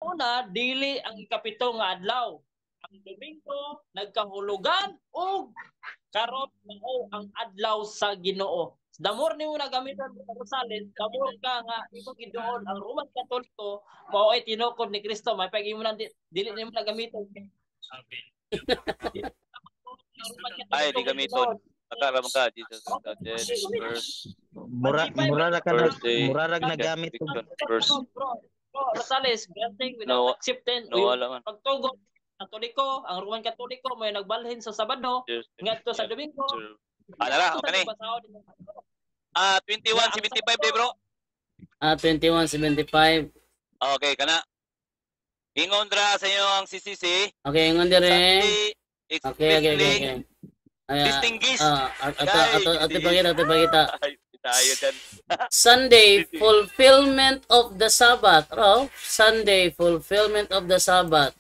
una dili ang ikapito nga adlaw. Ang Domingo nagkahulugan o karon mao ang adlaw sa Ginoo. The more nimo nagamitan sa Rosales, the more ka nga imo giduol ang Roman Katoliko mao ay tinukod ni Kristo. May pag imo nang dili nimo nagamitan. Ay, di gamiton. Nakaram ka, Jesus first. Murarag nagamit ko. Rosales, granting without acceptance. Wala man. Pagtugon Katoliko, ang Roman Katoliko may nagbalhin sa Sabado, ngadto sa Domingo. Alala, okay ni. 2175 di bro. 2175. Okay, kana. Ingon dra sa inyo ang CCC. Okay, ingon dire. Okay. Distinguished. Ate pakita. Tayo dyan. Sunday, fulfillment of the Sabbath. Sunday, fulfillment of the Sabbath.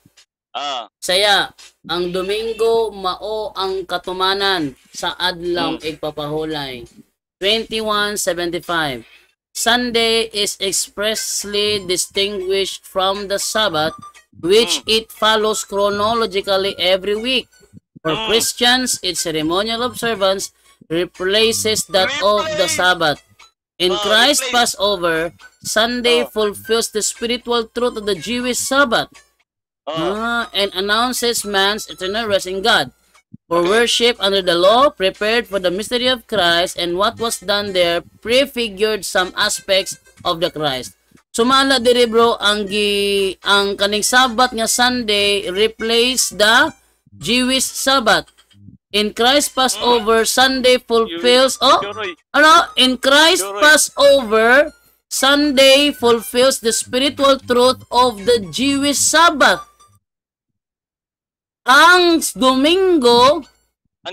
Saya, ang Domingo mao ang katumanan sa adlaw igpapahulay. 2175. Sunday is expressly distinguished from the Sabbath, which it follows chronologically every week. For Christians, its ceremonial observance replaces that of the Sabbath. In Christ's Passover, Sunday fulfills the spiritual truth of the Jewish Sabbath and announces man's eternal rest in God. For worship under the law prepared for the mystery of Christ, and what was done there prefigured some aspects of the Christ. Sumala diri bro ang kaning Sabbath nga Sunday replace the Jewish Sabbath. In Christ's Passover, Sunday fulfills in Christ's Passover, Sunday fulfills the spiritual truth of the Jewish Sabbath. Ang Domingo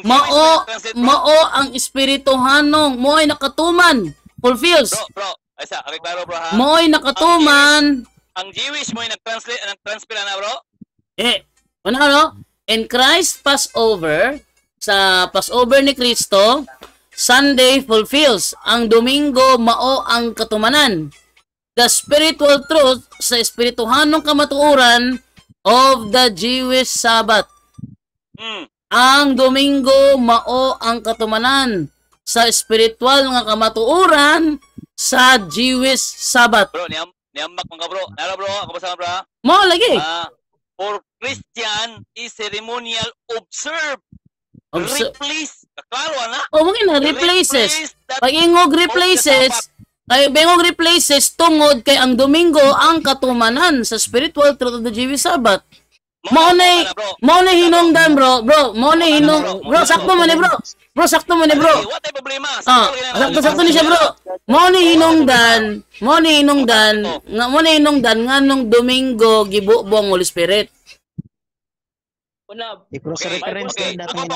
mao ang espirituhanong mo ay nakatuman fulfills. Bro, ay sa klaro bro ha. Mo ay nakatuman. Ang Jewish mo ay nag-transfer na bro. In Christ Passover, sa Passover ni Kristo, Sunday fulfills. Ang Domingo mao ang katumanan. The spiritual truth sa espirituhanong kamatuoran of the Jewish Sabbath. Ang Domingo mao ang katumanan sa espiritual nga kamatuoran sa Jewish Sabbath. Bro, niyambak mga bro. Nara bro, ako basa bro. Mo lagi. For Christian is ceremonial observe. Replace. Klaro na. Mungkin na replaces. Pag ingog replaces, ay bengog replaces tungod kay ang Domingo ang katumanan sa spiritual truth of the Jewish Sabbath. Mo na hinungdan bro. Sakto mo ni bro. Sakto mo ni bro. What ay problema? Sakto ni siya bro. Mo ni hinungdan nganong Domingo gibubuang Holy Spirit. Pero sa reference na Ako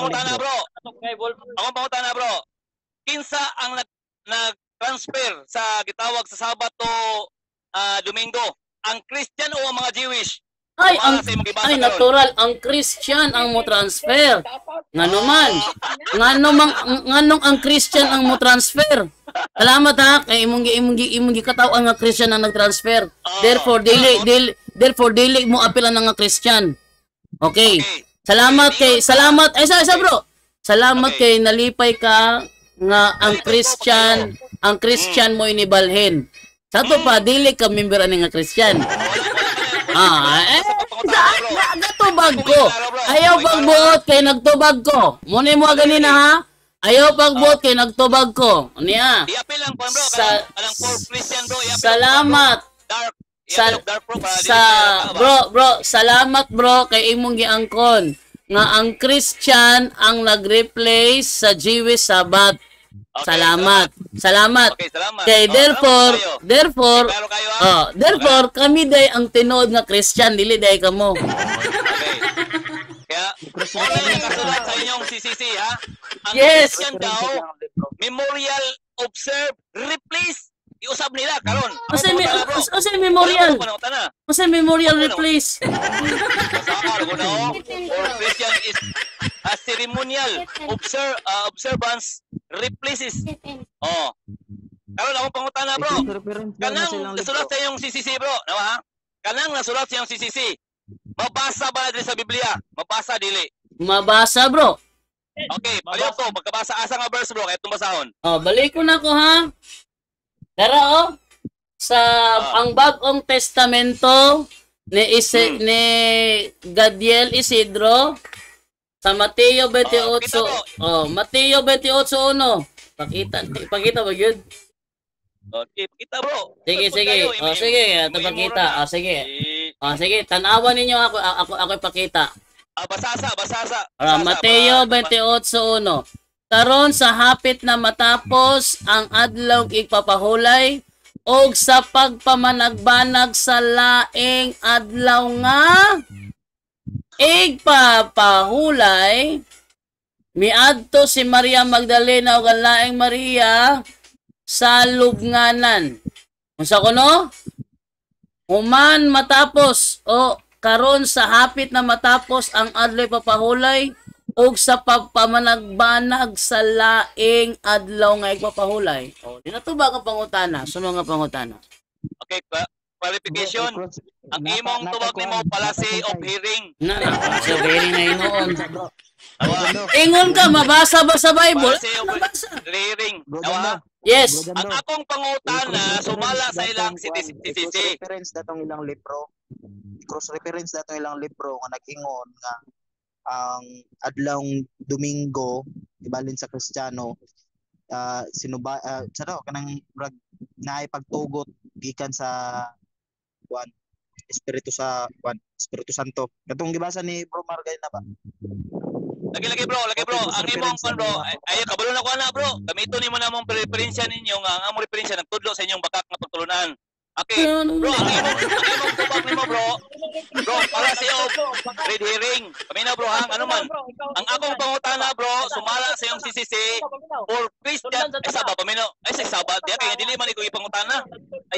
pangutana bro. Kinsa ang nag-transfer sa gitawag sa Sabato Domingo? Ang Christian o ang mga Jewish? Ay natural ang Christian ang mo transfer. Nganong ang Christian ang mo transfer. Salamat ha kay imong gikataw ang nga Christian ang nag-transfer. Therefore dili mo apilan nga Christian. Okay. Salamat bro. Salamat kay nalipay ka nga ang Christian mo inibalhin. Sato pa dili ka member ani nga Christian. Gatubag ko. Ayaw pagbuot kay nagtubag ko. Muna mo ganina ha. Ayaw pagbuot kay nagtubag ko. Niya. Salamat. Salamat bro kay imong giangkon nga ang Christian ang nag-replace sa Jewish Sabbath. Salamat. Okay, salamat. Kay therefore kami day ang tinuod nga Christian dili day kamo. Kaya kasulat sa inyong CCC ha. Ang Yes. Christian daw memorial observe replace iusab nila karon. Kasi memorial. Kasi memorial replace. Christian is a ceremonial observance replaces. Karon ako pangutana bro. Kanang nasulat sa yung CCC bro, nawa ha? kanang nasulat siyang CCC. Mabasa ba diri sa Biblia? Mabasa dili. Mabasa, bro. Okay, paliw ko pagkabasa asa nga verse bro kay tumbasahon. Oh, balik ko na ko ha. Dara oh. Sa ang bagong testamento ni Gadiel Isidro sa Mateo 28. Mateo 28:1. Pakita ba yun? Okay, pakita bro. Sige. Sige, ito pakita. Sige. Sige, tanawan ninyo ako ipakita. Basasa. Mateo 28:1. Karon sa hapit na matapos ang adlaw igpapahulay og sa pagpamanagbanag sa laing adlaw nga igpapahulay miadto si Maria Magdalena ug ang laing Maria sa lubnganan. Unsa kuno? Human matapos o karon sa hapit na matapos ang adlaw papahulay ug sa pagpamanagbanag sa laing adlaw nga igpapahulay. O, di na to ba ang pangutana? Sunod nga pangutana. Okay, clarification. Ang imong tubag nimo policy of hearing. So, very na inoon. Ingon ka, mabasa ba sa Bible? Policy of hearing. Yes. Ang akong pangutana sumala sa ilang CCC. Reference datong ilang libro. Cross reference datong ilang libro nga nag-ingon nga ang adlawng Domingo ibalin sa Kristiyano kanang naay pagtugot gikan sa Espiritu Santo. Katong gibasa ni Bro Margay na ba? Lagi bro. Ang imong bro, ay kabalo na ko ana bro. Gamito nimo na mong referensya ninyo nga ang among referensya nagtudlo sa inyong bakak nga pagtulunan. Okay, bro, ang imong tubag nimo bro. Bro, para sa iyo red hearing. Kami na bro hang ano man. Ang akong pangutana bro, sumala sa iyong CCC for Christian Saba pamino. Ay sa Saba diya kay dili man iko ipangutana.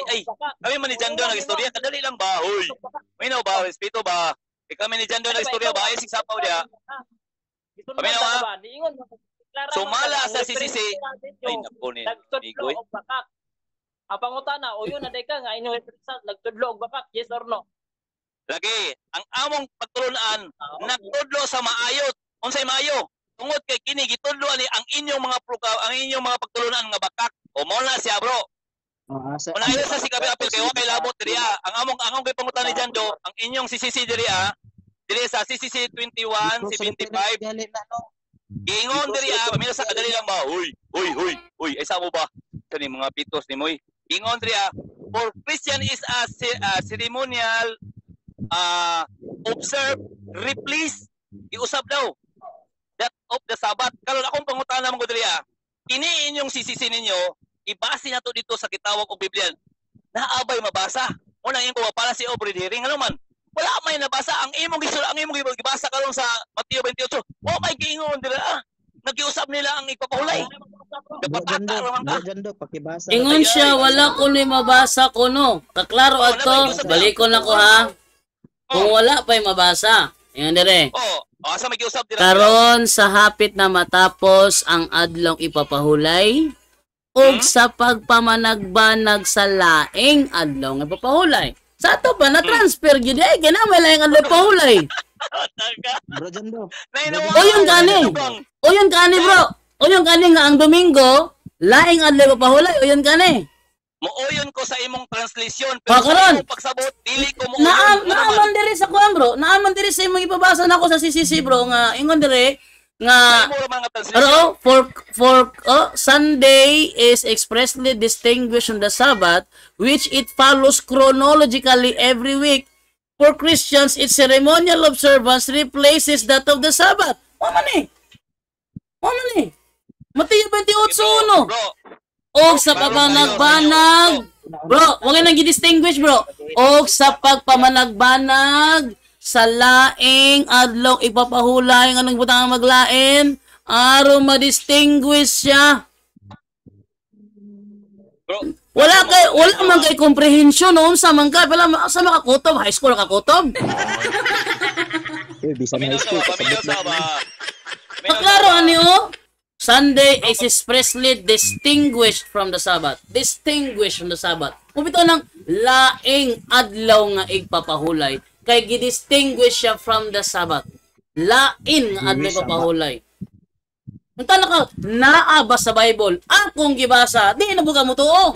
Ay. Kami man ni Jando nagistorya kadali lang ba? Hoy. Minaw ba respeto ba? Kami ni Jando nagistorya ba ay sigsapaw diya. Kami na sumala sa CCC. Ay nako ni Migoy. Ang pangutana o yun aday ka nga inyong represent nagtudlo og bakak, yes or no? Lagi, ang among pagtulunan nagtudlo sa maayot. Unsay maayo? Tungod kay kini gitudlo ani ang inyong mga ang inyong mga pagtulunan nga bakak. O mao na siya bro. Una ila sa sigabi apil kay wa kay labot diriya. Ang among kay pangutan ni Jando, ang inyong CCC diriya, diri sa CCC 2175. Giingon diriya, pamilya sa kadali lang ba? Uy, ay sa mo ba? Kani mga pitos ni Moy. Ingon diriya, for Christian is a ceremonial observe, replace, iusab daw that of the Sabbath. Karon akong pangutana mo diriya, kini inyong CCC ninyo, ibase na to dito sa gitawag og Biblia. Naabay mabasa. Unang ingon ko para si red hearing ano man. Wala may nabasa ang imong gibasa karon sa Mateo 28. O may giingon dira. Nagiusab nila ang ipapahulay. Ingon siya, wala ko ni mabasa ko no. Kaklaro ato, balikon na ko ha. Kung wala pa'y mabasa. Ingon dire. Asa may giusab dira. Karon sa hapit na matapos ang adlaw ipapahulay ug sa pagpamanagbanag sa laing adlaw nga ipapahulay. Sa ato ba na-transfer gyud ay kinamay lang adlaw ipapahulay. Bro Jando. O yun kani bro. O yun kani nga ang Domingo, laing adlaw papahulay. O yun kani. Mooyon ko sa imong translation pero sa imong pagsabot dili ko mo. Naaman diri sa kuan bro. Naaman diri sa imong ipabasa nako sa CCC bro nga ingon diri nga for Sunday is expressly distinguished from the Sabbath, which it follows chronologically every week. For Christians, its ceremonial observance replaces that of the Sabbath. Wala ni. Mateo 28:1. Og sa pagpamanagbanag, bro, wag nang gi-distinguish bro. Og sa pagpamanagbanag sa laing adlaw ipapahulay nga nang butang maglain aron ma-distinguish siya. Bro, wala man kay comprehension noon sa man ka pala sa makakutob high school kakutob. Paklaro ano? Sunday is expressly distinguished from the Sabbath. Distinguished from the Sabbath. Kung bitaw nang laing adlaw nga igpapahulay kay gidistinguish siya from the Sabbath. Lain nga adlaw papahulay. Unta na ka, naa ba sa Bible? Akong gibasa, di na buka mo tuo.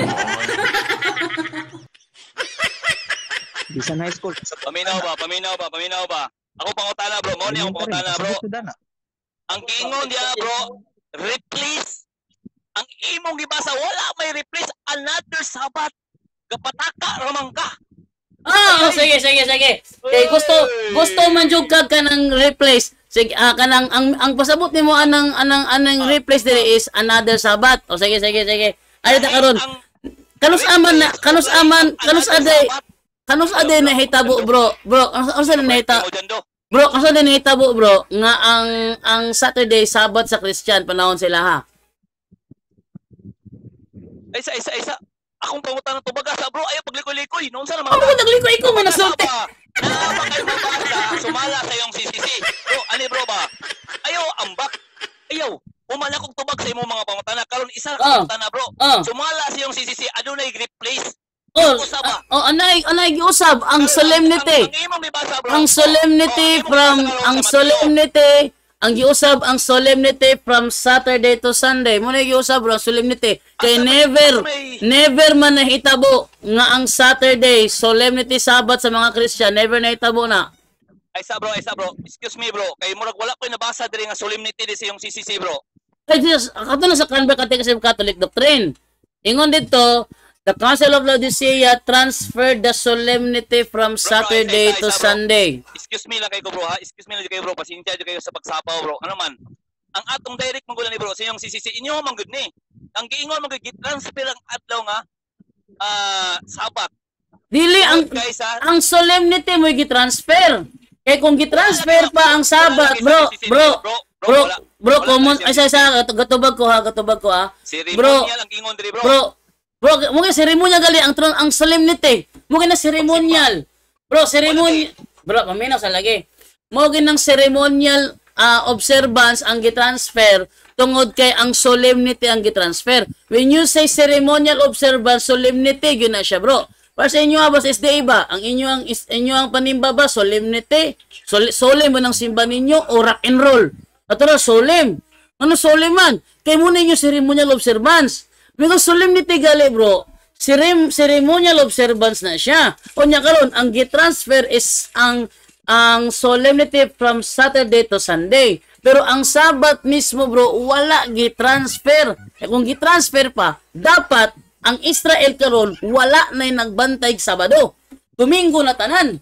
Bisan high school. Paminaw ba? Ako pangutana bro, mo ni ako pangutana bro. Ang giingon diya bro, replace. Ang imong gibasa wala may replace another Sabbath. Kapataka ramang ka. Sige. Kay gusto man jud ka nang replace. Sige, kanang ang pasabot nimo anang replace diri is another Sabbath. Sige. Ay ta karon. Kanus aday na hitabo bro. Kanus aday na hitabo. Bro, kanus aday na hitabo bro nga ang Saturday Sabbath sa Christian panahon sila ha. Isa. Akong pangutan ng tubaga sa bro, ayaw paglikoy-likoy. Noon sa naman. Ako naglikoy ko man nasulti. Nakapakay mo ba sumala sa iyong CCC? Bro, ani bro ba? Ayaw, ambak. Ayaw, umala kong tubag sa imong mga pangutana. Karon isa ka pangutana bro. Sumala sa iyong CCC, ano na i-replace? Anay giusab ang solemnity. Ang solemnity ang giusab ang solemnity from Saturday to Sunday. Muna giusab bro solemnity. Kay never man nahitabo nga ang Saturday solemnity Sabbath sa mga Christian, never nahitabo na. Ay sa bro. Excuse me bro. Kay murag wala ko nabasa diri nga solemnity di sa iyong CCC bro. Ay kato na sa Convert Catholic Doctrine. Ingon dito, the Council of Laodicea transferred the solemnity from Saturday to Sunday. Excuse me lang kayo bro ha. Excuse me lang kayo bro. Pasensya kayo sa pagsapaw bro. Ano man? Ang atong direct manggulan ni bro sa iyong CCC inyo man gud ni. Ang giingon man gid transfer ang adlaw nga Sabat. Dili ang solemnity mo gi-transfer. Kay kung gi-transfer pa ang Sabat, bro, common ay sa gatubag ko ha. Ceremonial ang giingon diri bro. Bro, mo seremonyal gali ang solemnity. Mo na ceremonial. Bro, ceremonial. Bro, paminaw sa lagi. Mo ginang ceremonial observance ang gitransfer tungod kay ang solemnity ang gitransfer. When you say ceremonial observance, solemnity gyud na siya, bro. Para sa inyo ba sa SDA ba? Ang inyo ang panimba ba solemnity? Solemn mo nang simba ninyo o rock and roll? Atara solemn. Ano solemn man? Kay mo ninyo ceremonial observance. Because solemnity gali bro, ceremonial observance na siya. O nya karon ang gitransfer is ang solemnity from Saturday to Sunday. Pero ang Sabat mismo bro, wala gitransfer. E kung gitransfer pa, dapat ang Israel karon wala na nagbantay Sabado. Domingo na tanan.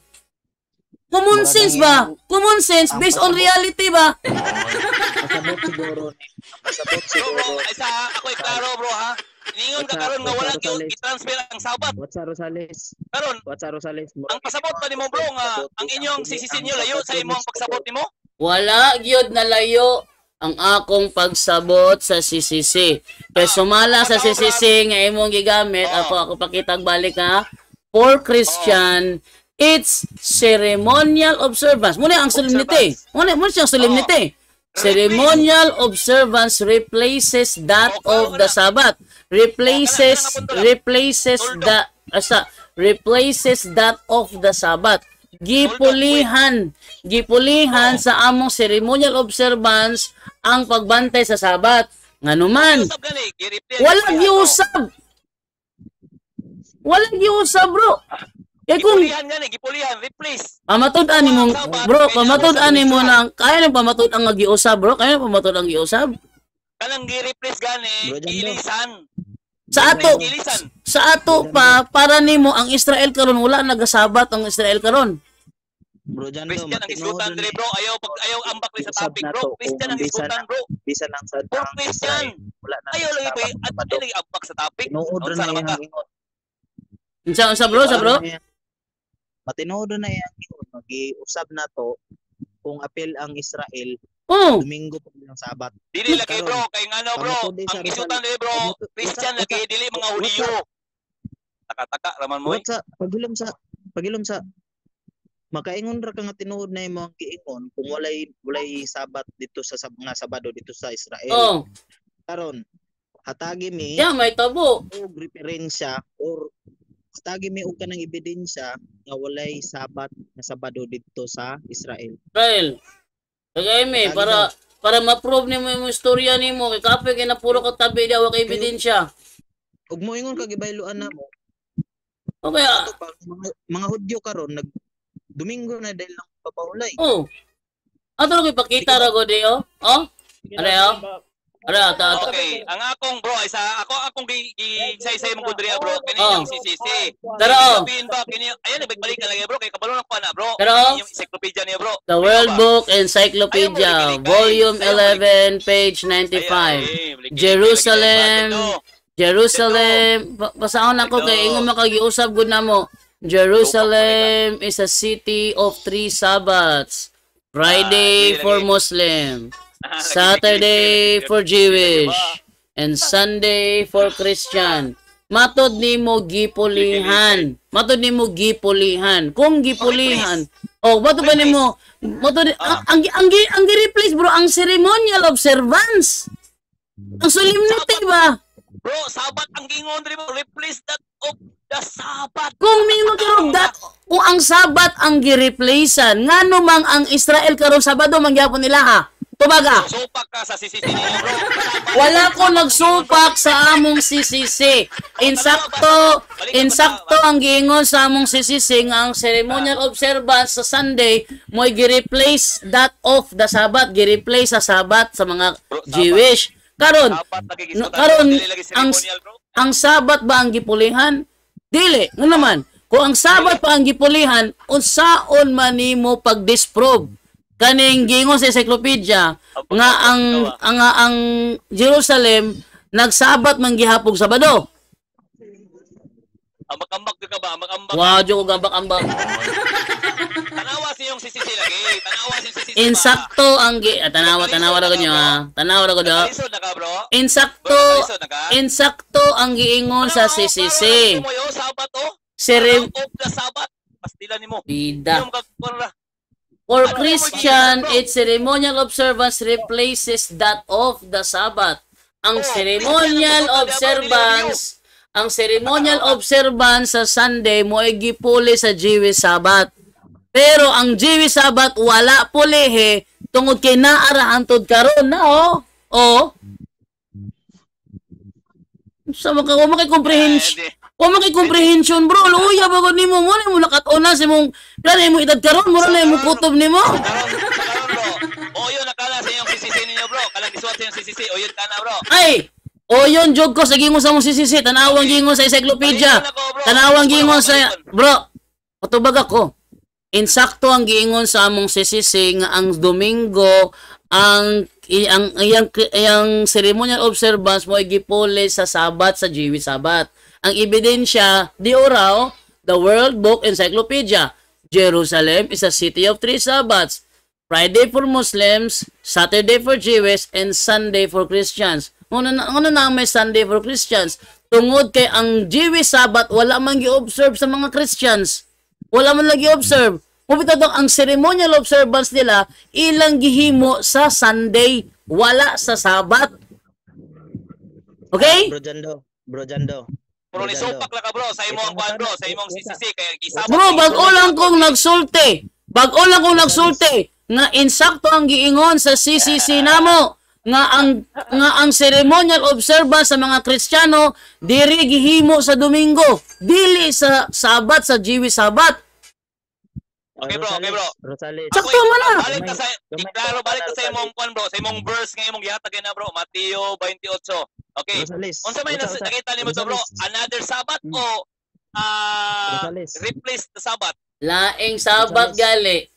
Common sense ba? Common sense based on reality ba? Pasabot siguro. Bro, ako'y klaro bro ha. Ningon ka karon nga wala i-transfer ang Sabat. What's Rosales? Karon, ang pasabot pa nimo bro nga ang inyong CCC niyo layo sa imong pagsabot nimo? Wala gyud na layo ang akong pagsabot sa CCC. Kay sumala sa CCC nga imong gigamit, ako pakitag balik ha. For Christian, it's ceremonial observance. Muna ang solemnity. Muna siyang solemnity. Ceremonial observance replaces that of the Sabbath. Replaces that of the Sabbath. Gipulihan sa among ceremonial observance ang pagbantay sa Sabbath. Nganuman, walang giusab bro. Kaya kung gipulihan, replace. Pamatud-an nimo bro, pamatud-an nimo nang kaya nang pamatud ang giusab bro, kaya nang pamatud ang giusab. Kanang gi-replace gani, ilisan. Sa ato pa para nimo ang Israel karon wala nagasabat ang Israel karon. Bro, Jando, Christian ang isgutan diri bro, ayaw ambak sa topic bro. Christian ang isgutan bro. Bisa lang sa Christian. Ayaw lagi ko lagi ambak sa topic. Nood na yang ingon. Sa bro. Matinood na yang ingon, mag-usab na to kung apel ang Israel. Domingo pa ng Sabat. Dili lagi bro, kay ngano bro, ang isutan dili bro, Christian lagi dili mga Hudiyo. Taka-taka raman mo. Pagilom sa makaingon ra ka nga tinuod na imong giingon kung walay Sabat dito sa mga Sabado dito sa Israel. Karon hatagi mi may tabo og referensya or tagi mi og kanang ebidensya nga walay sabat na Sabado dito sa Israel. Israel. Kagay mi, para ma-prove nimo yung istorya nimo, kay kape kay na puro ka tabi daw kay ebidensya. Ug mo ingon kag ibayloan na mo. Okay, Ato pa mga Hudyo karon nag Domingo na dahil lang papahulay. oh. Ato lang ipakita ra ko di oh. Oh? Ano Ara, Okay, ang akong bro, akong isa-isa mo gudriya bro, kini Oh. yung CCC. Pero, Sabihin ba, ayan, nagbalik ka lang bro, kay kabalo na ko na bro. Pero, Yung encyclopedia niya bro. The World Book Encyclopedia, Volume 11, page 95. Jerusalem, basahon ako kay ingon makagiusab gud namo. Jerusalem is a city of 3 Sabbaths. Friday for Muslim, Saturday for Jewish, and Sunday for Christian. Matod nimo gipulihan. Kung gipulihan, bato ba nimo? Ang gi-replace bro ang ceremonial observance. Ang solemnity ba? Bro, Sabat ang gingon rin mo, replace that of the Sabat. Kung mingo karong that, kung ang Sabat ang gi-replacean, ngano mang ang Israel karong Sabado mangyapon nila ha? Tubaga. Supak ka sa CCC niyo bro. Wala ko nagsupak sa among CCC. Insakto ang giingon sa among CCC nga ang ceremonial observance sa Sunday mo gi-replace that of the Sabbath, gi-replace sa Sabbath sa mga Jewish. Karon ang Sabbath ba ang gipulihan? Dili, nga naman. Kung ang Sabbath pa ang gipulihan, unsaon man nimo pag-disprove kaning gingon sa encyclopedia nga ang Jerusalem nagsabat man gihapon Sabado. Ambak-ambak ka ba? Ambak-ambak. Wow, jo ko gambak-ambak. Tanawa siyong CCC lagi. Tanawa siyong CCC. Insakto ang tanawa ra ko nyo ha. Tanawa ra ko do. Lisod na ka bro. Insakto ang giingon sa CCC. Sabat oh. Of the Sabat. Pastila nimo. Bida. For Christian, its ceremonial observance replaces that of the Sabbath. Ang ceremonial observance sa Sunday mo ay gipuli sa Jewish Sabbath. Pero ang Jewish Sabbath wala pulihe tungod kay naara hantod karon na oh. Oh. Sa makay-comprehension. O makay-comprehension bro, luya ba ko nimo mo nakaton-on sa imong plan mo edad karon mo na imong kutob nimo. Karon bro. O yun nakala sa iyong CCC ninyo bro. Kalang isuot sa iyong CCC. O yun kana bro. Ay, o yun jog ko sa gingon sa mong CCC, tanawang gingon sa encyclopedia. Tanawang gingon sa bro. Patubag ako. Insakto ang giingon sa among CCC nga ang Domingo ang iyang ceremonial observance mo ay gipuli sa Sabat sa Jewish Sabat. Ang ebidensya di oraw the World Book Encyclopedia. Jerusalem is a city of 3 Sabbats. Friday for Muslims, Saturday for Jewish, and Sunday for Christians. Ano na may Sunday for Christians? Tungod kay ang Jewish Sabbath wala man gi-observe sa mga Christians. Wala man lagi observe. Mubitaw ang ceremonial observance nila ilang gihimo sa Sunday, wala sa Sabbath. Okay? Bro Jando. Bro, ni supak lang ka bro sa imong kwan bro, sa imong CCC kaya gisabot. Bro, bago lang kong nagsulti nga insakto ang giingon sa CCC namo nga ang ceremonial observance sa mga Kristiyano diri gihimo sa Domingo, dili sa Sabat sa Jewish Sabat. Okay bro. Rosales. Sakto man na. Balik ka sa imong kwan bro, sa imong verse nga imong gihatag na bro, Mateo 28. Okay. Unsa may nakita nimo to bro? Another Sabbath o replace the Sabbath? Laing Sabat gali.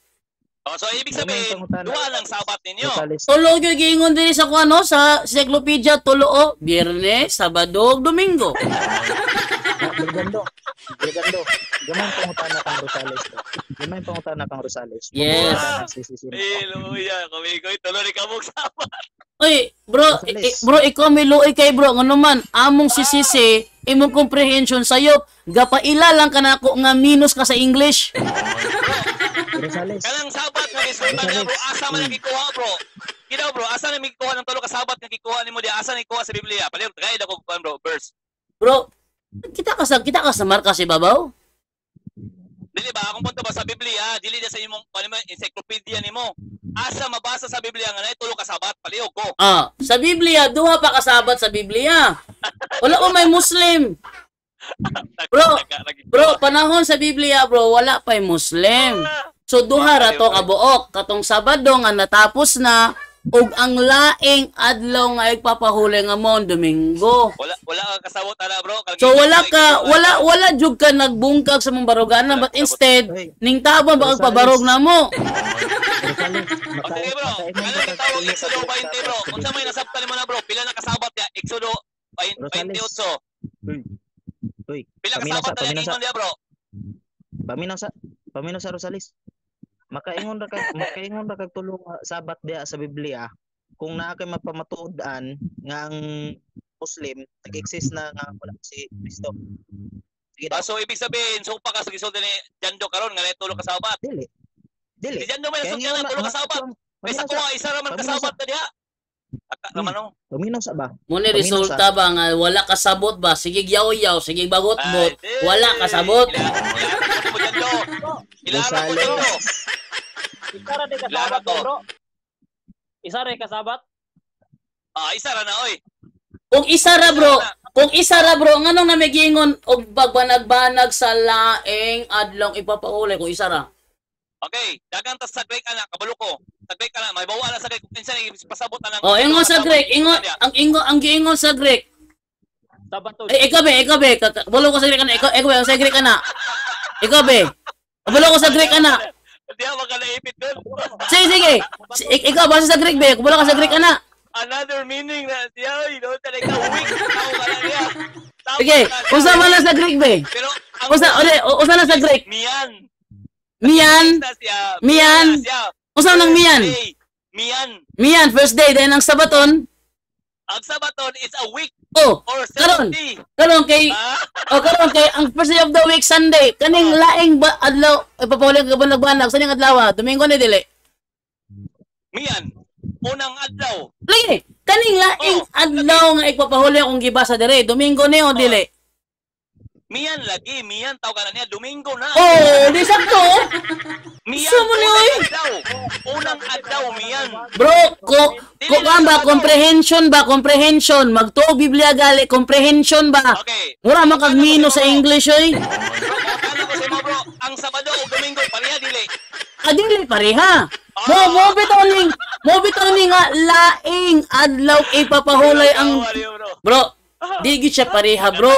So ibig sabihin, duha lang Sabbath ninyo. Tulo gyud giingon diri sa kuno sa encyclopedia tulo Biyernes, Sabado, Domingo. Brigando. Gamay pangutana kang Rosales. Yes. Hallelujah. Kamigoy tulo ni kamong Sabbath. Oy, bro, ikaw miluoy kay bro, ngano man among CCC, imong comprehension sayo, gapaila lang kanako nga minus ka sa English. Kanang Sabat nga isutan nga bro, asa man nakikuha bro? Kinaw bro, asa na makikuha ng tulo ka Sabat nga kikuha nimo di asa nakikuha sa Biblia? Palir guide ako kuan bro, verse. Bro, Kita ka sa marka si babaw. Dili ba akong punto ba sa Biblia, dili na sa imong encyclopedia nimo. Asa mabasa sa Biblia nga nay tulo ka sabat palihog ko. Sa Biblia, duha pa kasabat sa Biblia. Wala ko may Muslim. Bro, panahon sa Biblia, bro, wala pa'y Muslim. So duha ra to kabuok. Katong Sabado nga natapos na ug ang laing adlaw nga igpapahuli nga mo Domingo. Wala ka kasabot ana bro. So wala jud ka nagbungkag sa mong baruganan, but instead ning tabon ba kag pabarog na mo. Okay bro, ano gitawag Exodo 20 bro? Unsa may nasabtan mo na bro? Pila na kasabat ya Exodo 28? Uy, Pila kasabat na ingon dia bro? Paminaw sa Rosales. Makaingon ra kag tulo nga sabat dia sa Biblia. Kung naa kay mapamatuod-an nga ang Muslim nag-exist na nga wala si Kristo. Sige daw. So ibig sabihin so pa ka sa gisod ni Jando karon nga nay tulo ka sabat. Dili. Si Jando may nasod nga tulo ka sabat. May sa kuha isa ra man kasabat na diha. Aka naman no. Paminaw sa ba? Mo ni resulta ba nga wala kasabot ba? Sige yaw-yaw, sige bagot-bot. Wala kasabot. Ilara ko dito. Isa ra di kasabat bro. Isa ra kasabat. Isa ra na oy. Kung isa ra bro, nganong na migingon og bagbanag-banag sa laing adlong ipapahuli kung isa ra. Okay, dagang tas sa Greek ana kabalo ko. Sa Greek ana may bawala sa Greek kung kinsa pasabot na Ingon sa Greek, ang giingon sa Greek. Sabaton. Ikabe, bulo ko sa Greek ana, ikabe sa Greek ana. Ikabe. Bulo ko sa Greek ana. Hindi ako makalaipit doon. Sige. Ikaw, basta sa Greek, be. Kubala ka sa Greek, ana. Another meaning na siya, talaga weak. Tao ka na niya. Sige, usa man lang sa Greek, be. Pero, usa lang sa Greek. Miyan. Usa lang miyan. Miyan, first day. Then ang Sabaton. Ang Sabaton is a week. Or karon kay ang first day of the week Sunday kaning laing adlaw ipapahuli ka banag-banag sa ning adlaw Domingo ni dili miyan unang adlaw lagi kaning laing adlaw nga ipapahuli akong gibasa dire Domingo ni o dili miyan tawag na niya Domingo na di sakto miyan unang adlaw miyan bro comprehension magtuo Biblia gali comprehension ba okay mura man kag mino sa English oy bro ang Sabado o Domingo pareha dili dili pareha mo bitaw ning nga laing adlaw ipapahulay ang bro di gid siya pareha bro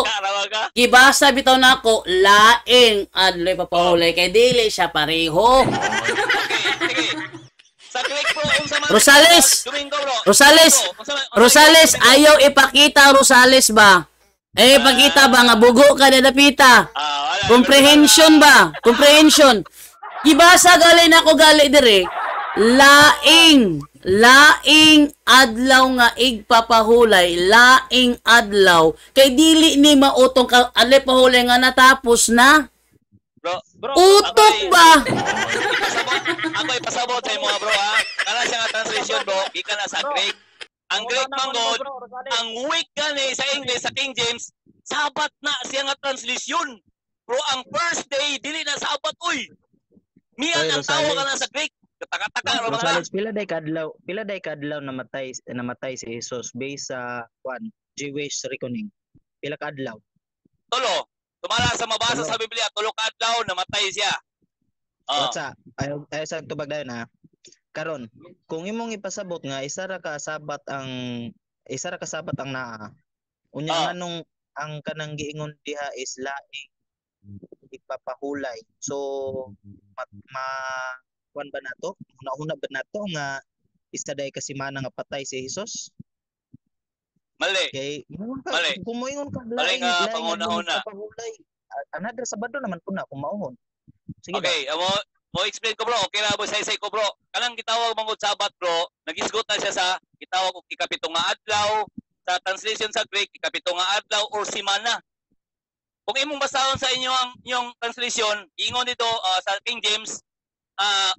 gibasa bitaw nako laing adlaw ipapahulay kay dili siya pareho sige sa Greek bro Rosales ayaw ipakita Rosales ba ipakita ba nga bugo ka na dapita comprehension gibasa gali nako gali dire laing adlaw nga igpapahulay laing adlaw kay dili ni mautong ka ale pahulay nga natapos na bro utok ba ako ipasabot sa imo bro ha kana siya nga translation bro gikan na sa Greek ang Greek manggod ang week gani sa English sa King James sabat na siya nga translation bro ang first day dili na sabat uy miyan ang tawag na sa Greek taka-taka Rosales pila day kadlaw namatay si Jesus based sa Jewish reckoning pila kadlaw tulo tumala sa mabasa sa Biblia tulo ka adlaw namatay siya ayaw sa tubag dayon ha karon kung imong ipasabot nga isa ra ka sabat ang naa unya nganong ang kanang giingon diha is laing ipapahulay so kuan ba nato una ba nato nga isa day ka semana nga patay si Jesus mali kung moingon ka laing panguna-una another Sabado naman kuna kung mauhon sige okay mo explain ko bro okay ra mo say ko bro kanang gitawag mangod sabat bro nagisgot na siya sa gitawag og ikapito nga adlaw sa translation sa Greek ikapito nga adlaw or semana kung imong basahon sa inyong translation ingon dito sa King James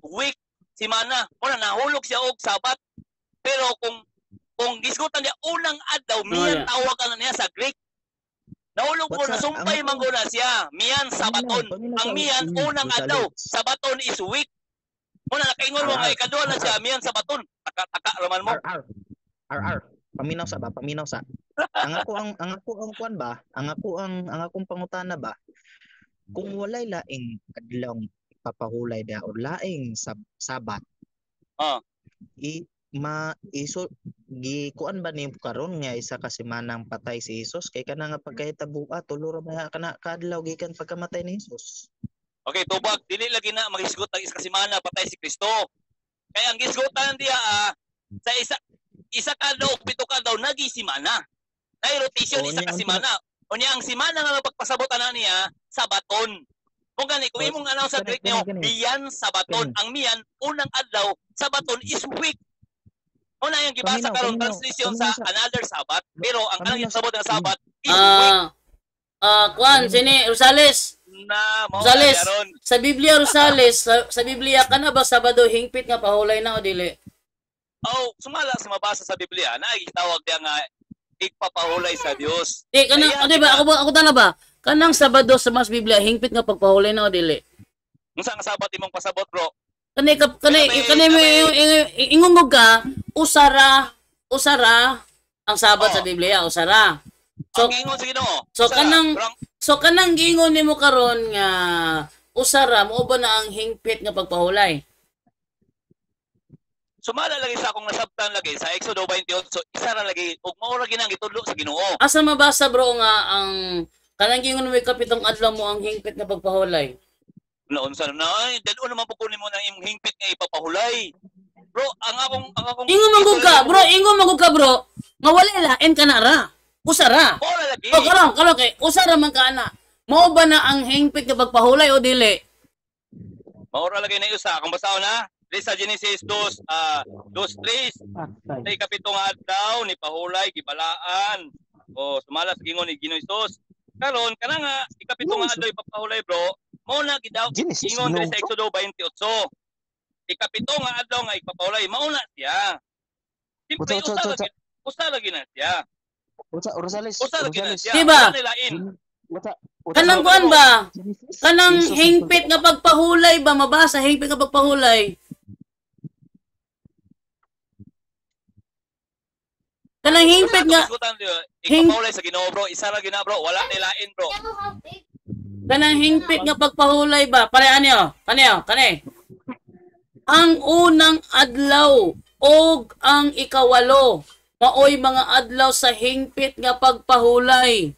week semana wala nahulog siya og sabat pero kung gisgutan niya unang adlaw miyan tawag na niya sa Greek Nahulog mo, What's nasumpay man ko na siya. Miyan sabaton. Ang miyan unang adlaw, sabaton is week. Muna nakaingon mo nga ikaduha na siya, miyan sabaton. Taka raman mo. R. Paminaw sa. ang kuan ba? Ang akong pangutana ba? Kung walay laing adlaw papahulay da o laing sabat. Kuan ba ni karon nga isa ka semanang patay si Jesus kay kana nga pagkahitabuha tulo ra may kana kadlaw gikan pagkamatay ni Jesus. Okay, tubag dili lagi na magisgot ang isa ka semana patay si Kristo. Kaya ang gisgotan diya sa isa ka daw pito ka daw nagisimana. Nay rotation isa ka semana. Unya ang semana nga pagpasabot ana niya sabaton. Kung gani kung imong announce sa Greek niyo miyan sabaton. Ang miyan unang adlaw sabaton is week. Una yung gibasa karon translation sa another Sabbath, pero ang kanang sabot nga Sabbath is week. Kwan, sini Rosales. Rosales. Sa Biblia Rosales, sa Biblia kana ba Sabado hingpit nga pahulay na o dili? Sumala sa mabasa sa Biblia na gitawag dia nga igpapahulay sa Dios. Kanang di ba ako tana ba? Kanang Sabado sa mas Biblia hingpit nga pagpahulay na o dili? Unsa nga Sabbath imong pasabot, bro? Kani ingungog ka usara ang Sabat sa Biblia usara. So kanang giingon nimo karon nga usara mo ba na ang hingpit nga pagpahulay? Sumala lagi sa akong nasabtan lagi sa Exodo 28 isa ra lagi ug mao ra ginang gitudlo sa Ginoo. Asa mabasa bro nga ang kanang giingon mo kapitong adlaw mo ang hingpit nga pagpahulay? Naunsa na ay dalo naman pukunin mo nang imong hingpit nga ipapahulay. Bro, ang akong ingon magug ka bro. Nga wala lain ka na ra. Usara. Karon kay usara man ka ana. Mao ba na ang hingpit nga pagpahulay o dili? Mao ra lagi na usa kung basaw na. Dili sa Genesis 2:3. Sa ikapito nga adlaw ni pahulay gibalaan. Sumala sa gingon ni Ginoong Hesus. Karon kana nga ikapito nga adlaw ipapahulay bro. Mao na gidaw ingon diri sa Exodo 28. Ikapito nga adlaw nga ipapahulay mao na siya. Siyempre usa lagi na siya. Rosales. Diba? Kanang kuan ba? Kanang hingpit nga pagpahulay ba mabasa hingpit nga pagpahulay? Kanang hingpit nga ipapahulay sa Ginoo bro, isa ra gina bro, wala nilain bro. Kanang hingpit nga pagpahulay ba? Pare anyo? Kani. Ang unang adlaw og ang ikawalo maoy mga adlaw sa hingpit nga pagpahulay.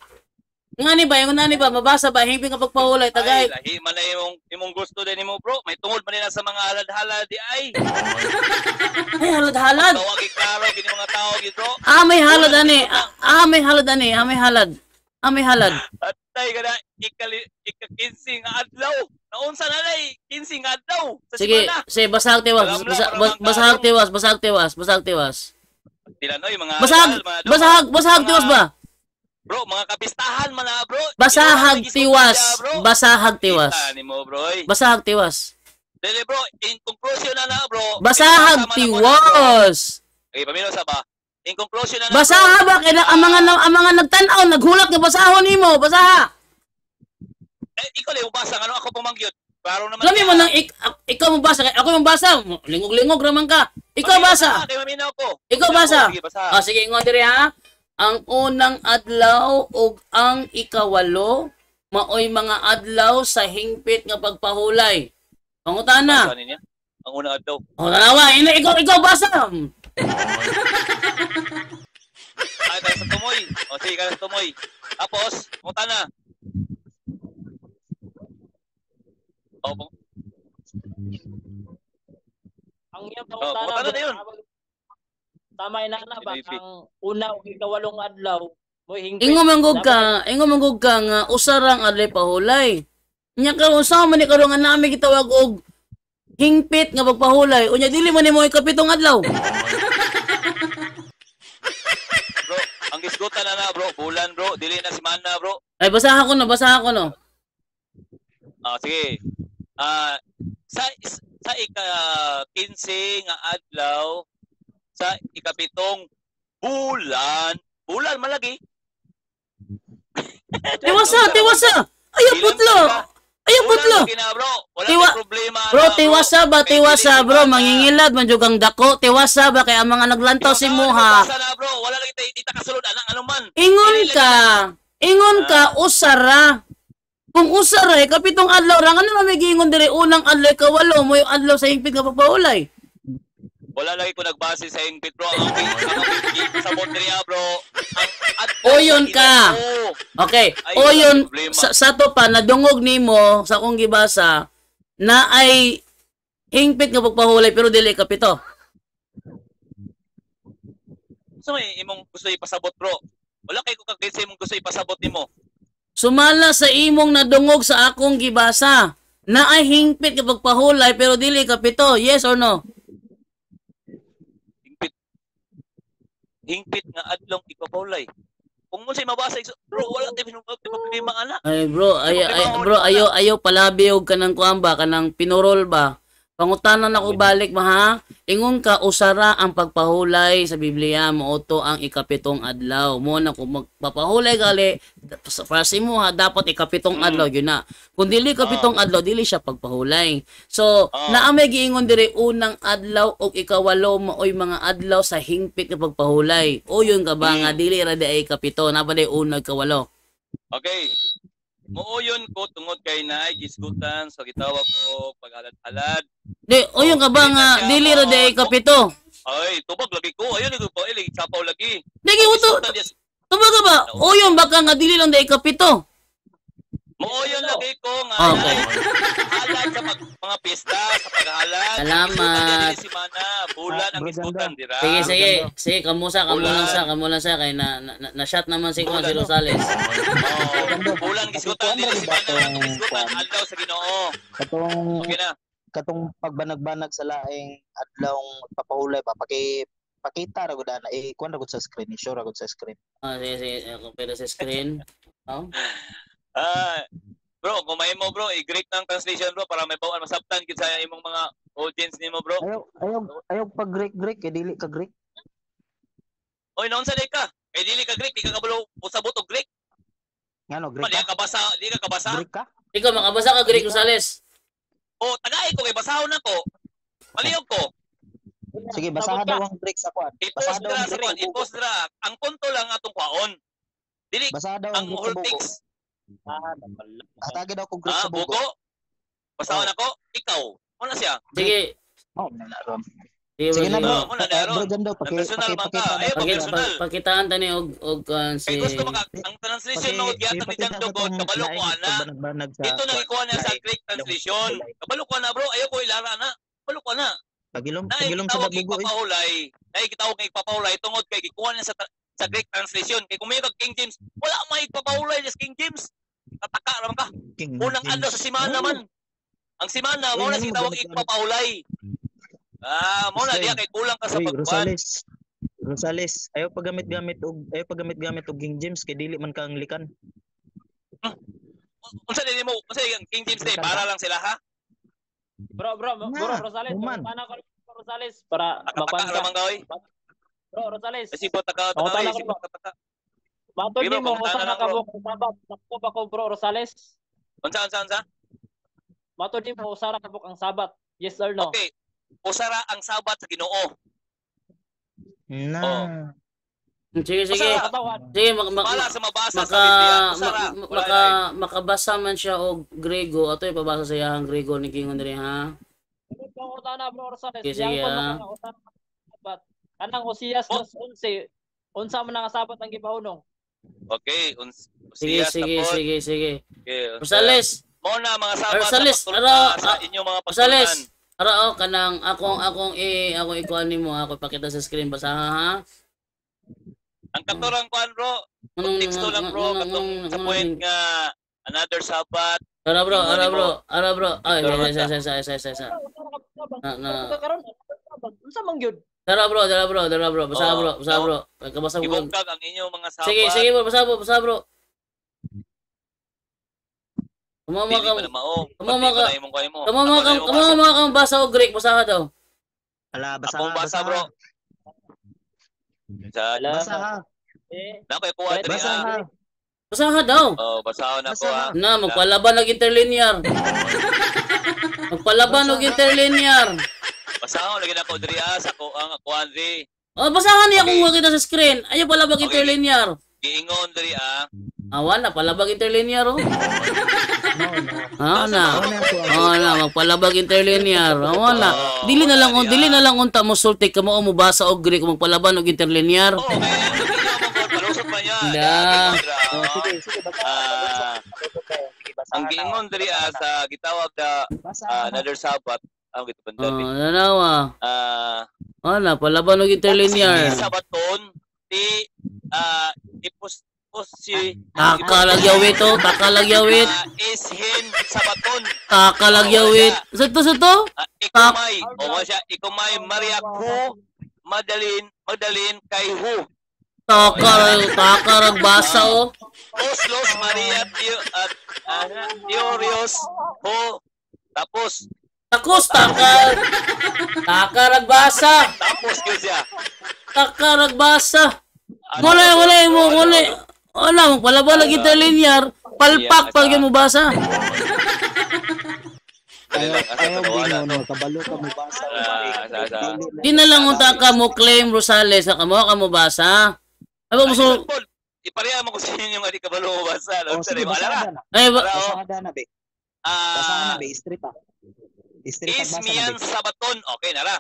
Ngani ba mabasa ba hingpit nga pagpahulay tagay? Lahi man na imong gusto din nimo bro. May tungod man na sa mga halad-halad di ay. Ay halad-halad. Tawag klaro gini mga tao gid bro. May halad ani. May halad. Atay kada ika-15 nga adlaw. Naunsa na lay 15 nga adlaw sa semana. Sige, basahag tiwas. Tilanoy mga basahag tiwas ba? Bro, mga kapistahan man na bro. Basahag tiwas. Basahag tiwas. Dili bro, in conclusion na bro. Basahag tiwas. Okay, paminaw sa ba? In conclusion na basaha ba kay ang mga nagtan-aw naghulat nga basahon nimo, basaha. Ikaw lang basa ano ako pumangyod. Klaro naman. Lami mo nang ikaw mo basa, ako mo basa. Lingog-lingog raman ka. Ikaw basa. Ikaw basa. Sige ingon diri ha. Ang unang adlaw ug ang ikawalo maoy mga adlaw sa hingpit nga pagpahulay. Pangutana. Ang unang adlaw. Tanawa, ikaw basa. Ay, kaya sa tumoy. Sige, kaya sa tumoy. Tapos, pangutana. Ang iyong pangutana na yun. Tama na ba ang una ug ikawalong adlaw mo hingpit. Ingon manggug ka nga usarang adlaw pahulay. Nya karon sa man ni karon nga nami gitawag og hingpit nga pagpahulay. Unya dili man nimo ikapitong adlaw. Bro, ang gisgutan na bro, bulan bro, dili na semana bro. Ay basahan ko no. Sige. Sa ika-15 nga adlaw sa ikapitong bulan malagi. Tiwasa. Ayaw putlo. Ayaw putlo. Wala Tiwa- kay problema. Bro, na, tiwasa bro, mangingilad man jud ang dako. Tiwasa ba kay ang mga naglantaw si Muha. Bro, wala lagi tayo dita kasulod anang anuman. Ingon ka usara. Kung usara kapitong adlaw ra ano may giingon dire unang adlaw kawalo mo yung adlaw sa hingpit nga pagpaulay. Wala lagi ko nagbase sa ingpit bro. Ang sa Montreal bro. Oyon ka. Okay. Oyon sa to pa nadungog nimo sa akong gibasa na ay hingpit nga pagpahulay pero dili kapito. So imong gusto ipasabot bro. Wala kay ko kagaysa imong gusto ipasabot nimo. Sumala sa imong nadungog sa akong gibasa na ay hingpit nga pagpahulay pero dili kapito. Yes or no? Hingpit nga adlong ikapaulay. Kung mo say mabasa bro, wala tayo problema ana. Ay bro, ayaw palabi og kanang kuan ba, kanang pinurol ba. Pangutanan ako balik ba ha? Ingon ka usara ang pagpahulay sa Biblia mooto ang ikapitong adlaw. Mo na kung magpapahulay gali para sa imo ha dapat ikapitong adlaw yun na. Kung dili ikapitong adlaw dili siya pagpahulay. So naamay giingon dire unang adlaw og ikawalo maoy mga adlaw sa hingpit nga pagpahulay. O yun ka ba nga dili ra di ay ikapito na ba di unang kawalo. Okay. Muuyon ko tungod kay naay gisgutan sa gitawag ko paghalad-halad. Di, oyon ka ba nga dili ra di kapito? Ay, tubag lagi ko. Ayun ko pa ili sapaw lagi. Digi mo to. Tubag ka ba? Oyon baka nga dili lang di kapito. Muuyon lagi ko nga Okay. halad sa mga pista, sa paghalad. Salamat. Si Mana, bulan ang gisgutan dira. Sige, kamusa kay na shot naman si Juan si Rosales. Bulan gisgutan dili si Mana, gisgutan adlaw sa Ginoo. Katong Okay na. katong pagbanag-banag sa laing adlawng papahulay pa pakita ra gud na kuan ra gud sa screen, show ra gud sa screen. Sige, pero sa screen. Oh. Bro, kung may mo bro, i-Greek ng translation bro para may bawal masabtan gid sa imong mga audience nimo bro. Ayaw pag Greek kay dili ka Greek. Oy, naunsa day ka? Kay dili ka Greek, di ka kabalo usabot og Greek. Ngano Greek Di ka? ka kabasa. Greek ka? Ikaw makabasa ka Greg Rosales. O tagay ko kay basahon nako. Palihog ko. Sige, basahan daw ang Greek sa kuan. I-post dira sa kuan, i-post dira. Ang punto lang atong kwaon. Dili Basahan daw ang ang Greek sa whole bugo. text. Atagi daw kung Greek sa bugo. Bugo. Basahon ako, ikaw. Ano siya? Sige. Oh, nanaron. Sige na bro. bro. Muna na Bro, dyan daw. Personal man ka. Ayaw pa personal. Pakitaan tani og si Kay gusto maka ang translation mo giyatan ni Jan Dugot, kabalo ko ana. Dito nagikuha niya sa Greek translation. Kabalo ko na bro, ayaw ko ilara na. Kabalo ko na. Pagilom Naikitawag sa bugo. ipapahulay. Naikitawag ng ipapahulay tungod kay gikuha niya sa Greek translation. Kay kung may King James, wala may ipapahulay sa King James. Tataka naman ka. Unang adlaw sa simana man. Ang simana mo na sitawag ipapahulay. Mo na diya kay kulang ka sa pagkuan. Rosales, ayaw paggamit-gamit og King James kay dili man ka ang likan. Unsa din mo? Unsa yung King James day para lang sila ha? Bro Rosales, paano ko Rosales para Taka naman ka oy. Bro Rosales. Kasi po taka. Matod ni mo usa na kabuk sabat. Sakto ba ko bro Rosales? Unsa? Matod ni mo usa ra kabuk ang sabat. Yes or no? Okay. Usara ang sabat sa Ginoo. Na. Sige. Usara. Sige, Wala sa mabasa sa Biblia. Usara. makabasa man siya og Grego ato ipabasa sa iyang Grego ni King Andre ha. Utana bro Rosales. Sige, Sabat. Kanang Osias 2:11. Unsa man nga sabat ang gipahunong? Okay. Sige. Okay. Rosales, Mo na mga sabat Rosales, sa inyong mga pagtulunan. Rosales. Kanang akong ikuan nimo ako ipakita sa screen basa ha. Ang katurang kuan bro. Teksto lang bro katong sa point nga another sabat. Ara bro. Ay, sa. Karon unsa man gyud? Dara bro. Basa bro. Kabasa mo. Ibungkag ang inyong mga sabat. Sige bro, basa bro. Kumama ka basa og Greek basa daw. Ala, Akong basa bro. Basa ha. Na kay kuha diri Basa ha. Basahan daw. Oh, basahon ako ha. Na, magpalaban ng interlinear. Magpalaban ng interlinear. Basahon lagi na ko diri sa ko ang Andri. Oh, basahan niya kung makita sa screen. Ayaw palabag interlinear. Giingon diri Awan na, palabag interlinear oh. No, no. Magpalabag interlinear. Awan na. Dili na lang unta mo sulti ka mo basa og Greek kung magpalaban og interlinear. Oh, kaya palusot pa niya. Da. Sige, Ang giingon diri sa gitawag na another Sabbath ang gitubandal. Nanawa. Wala, palaban og interlinear. Sabaton ti si Takalagyawit oh, takalagyawit. Ishin Sabaton. Takalagyawit. Sato. Ikumay. O mo siya, Ikumay Maria Hu Magdalene kay Hu. Takarag basa oh. Los Maria Teorios Hu. Tapos takarag basa. Tapos yun siya. Takarag basa. Wala, magpalaban ng interlinear. Palpak pag mo basa. Ayaw bingon, kabalo ka mo basa. Di na lang unta ka mo claim Rosales sa kamo basa. Ano mo so ipareha mo ko sa inyo nga di kabalo mo basa. Sige, basahan na. Basahan na, be. Basahan na, be. Street pa. Ismian Sabaton. Okay, nara.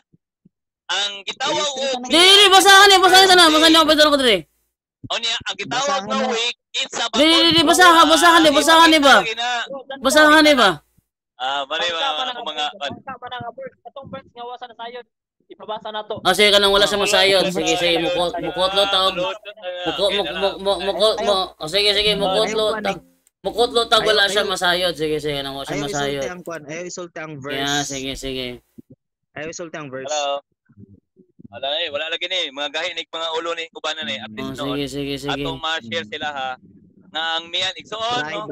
Ang gitawag Di, basahan ko diri. Onya, ang gitawag na week, it's Sabaton. Di, basahan ni ba? Basahan ni ba? Mali ba mga Atong verse nga wasa na sayod. Ipabasa na to. Sige ka nang wala sa masayod. Sige, mukotlo tawag. Sige, mukotlo tawag wala siya masayod. Sige, nang wala siya masayod. Ayaw isulti ang verse. Yeah, sige. Ayaw isulti ang verse. Hello. Wala lagi ni mga gahinig mga ulo ni kubanan ni at least noon. Sige. Atong ma-share sila ha. Nga ang miyan igsoon no.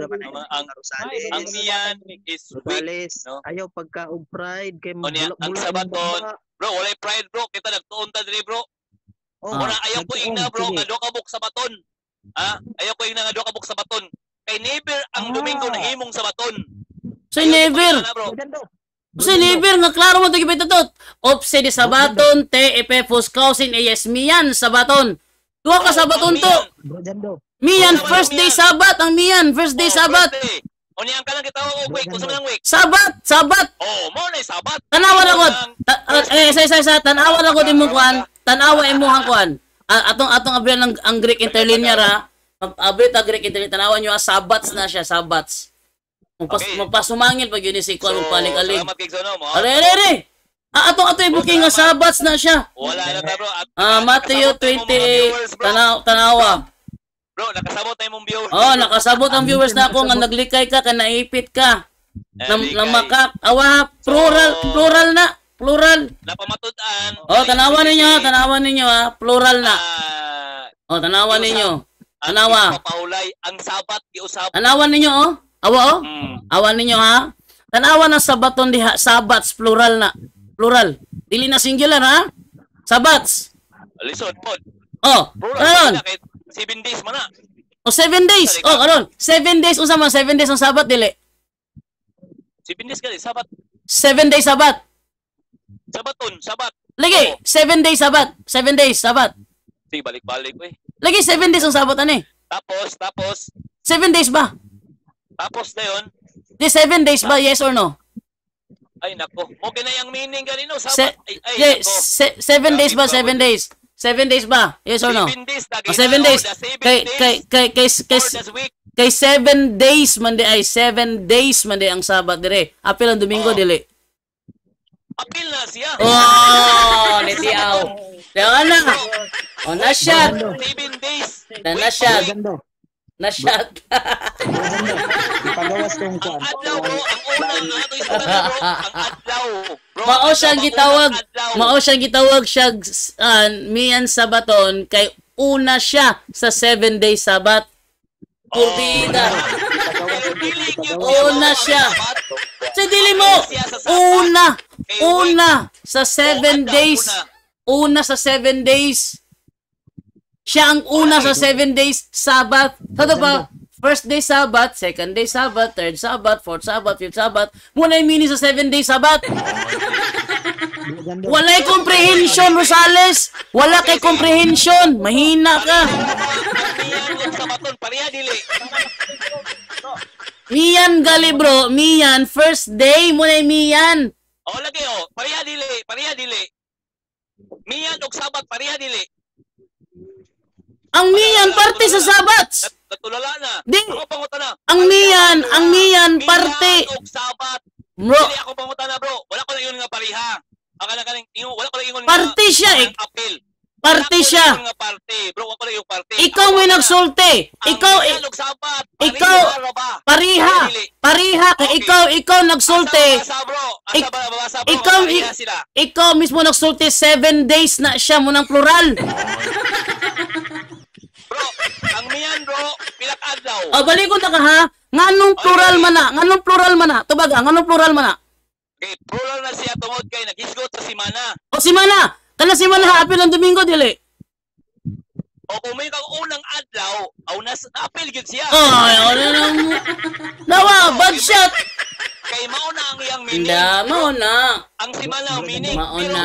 Ang miyan is weak, no. Ayaw pagka og pride kay ang Sabaton. Bro, walay pride bro. Kita nagtuon ta diri bro. Ora ayaw ko ingna bro nga do ka buk Sabaton. Ayaw ko ingna nga do ka buk Sabaton. Kay never ang Domingo na himong Sabaton. So never. Nga klaro mo to gipit tot. Opse di Sabaton te epefos kausin miyan Sabaton. Duha ka Sabaton to. Miyan first day Sabat ang miyan first day Sabat. Oni ang kalang gitawag og week kusa man week. Sabat. Mo na Sabat. Tanawa ra gud. Sa tanawa ra gud imong kuan. Tanawa imong kuan. Atong abrihan ang Greek interlinear ha. Abri ta Greek interlinear tanawa nyo Sabats na siya Sabats. Magpasumangin pag yun si kuan magpaling-aling. Salamat kay Sono mo. Are. Ato ibuking nga Sabats na siya. Wala na ta bro. Matthew 28 tanawa. Bro, nakasabot na yung viewers. Nakasabot ang viewers na ako nga naglikay ka naipit ka. Namakak. Plural na. Napamatudan. Tanawa ninyo ha. Plural na. Tanawa ninyo. Tanawa. Papaulay ang Sabat giusab. Tanawa ninyo Awa Awan ninyo ha. Tanawa ng Sabaton diha. Sabats plural na. Plural. Dili na singular ha. Sabats. Lisod pod. Karon. 7 days man na. 7 days. Karon. 7 days unsa man 7 days ang Sabat dili. 7 days kali Sabat. 7 days Sabat. Sabat. Lagi 7 days Sabat. 7 days Sabat. Sige balik-balik we. Lagi 7 days ang Sabat ani. Tapos 7 days ba? Tapos na yun. Di 7 days ba? Yes or no? Ay nako. Okay na yung meaning ganino Se- Sabat. Ay nako. 7 days ba? 7 days. 7 days ba? Yes or no? 7 days. 7 days. Kay 7 days man di ay 7 days man di ang Sabat dire. Apil ang Domingo dili. Apil na siya. Nitiaw. Diyan na. Na-shot. 7 days. Na-shot. Ipagawas kong Ang kuan. adlaw bro, ang una nga ato isa bro, ang adlaw. Bro, Mao siyang gitawag siya miyan Sabaton kay una siya sa 7 day Sabat. Kurbida. Una siya. Sa dili mo. Una sa 7 days. Una sa 7 days. Siya ang una sa 7 days Sabat. Ano ba? First day Sabbath, second day Sabbath, third Sabbath, fourth Sabbath, fifth Sabbath. Muna yung meaning sa 7 day Sabbath. Walay comprehension, Rosales. Wala kay comprehension. Mahina ka. Miyan ug sabaton pareha dili. Miyan gali bro, Miyan. First day muna yung Miyan. O lagi pareha dili. Miyan ug sabat pareha dili. Ang Miyan parte sa Sabbath. Natulala na. Di. Ako pangutana. Ang Miyan parte. Miyan ug sabat. Bro, Dili ako pangutana bro. Wala ko na ingon nga pareha. Akala ka wala ko na ingon nga parte siya eh. appeal. Parte Wala ko siya. na ingon nga parte. Bro, wala ko na yung parte. Ikaw may nagsulti. Ikaw, Miyan ug sabat. ikaw, pariha. Pariha kay ikaw nagsulti. Asa bro. Ik- Asa ba babasa bro? ikaw, Pareha sila. ikaw mismo nagsulti 7 days na siya mo ng plural. Bro, ang miyan bro, pilak adlaw. O, balikon na ka ha. Nganong plural man na? Nganong plural man na? Tubaga, nganong plural man na? Okay, plural na siya tungod kay naghisgot sa simana. O, si Mana. Kana si Mana ha, apil ng Domingo, dili. O kung may kang unang adlaw, aw na-appeal gid siya. Ay, ano lang mo. Dawa, bad shot. Kay mauna ang iyang meaning. Hindi, mo na. Ang simana ang meaning. Mauna. Pero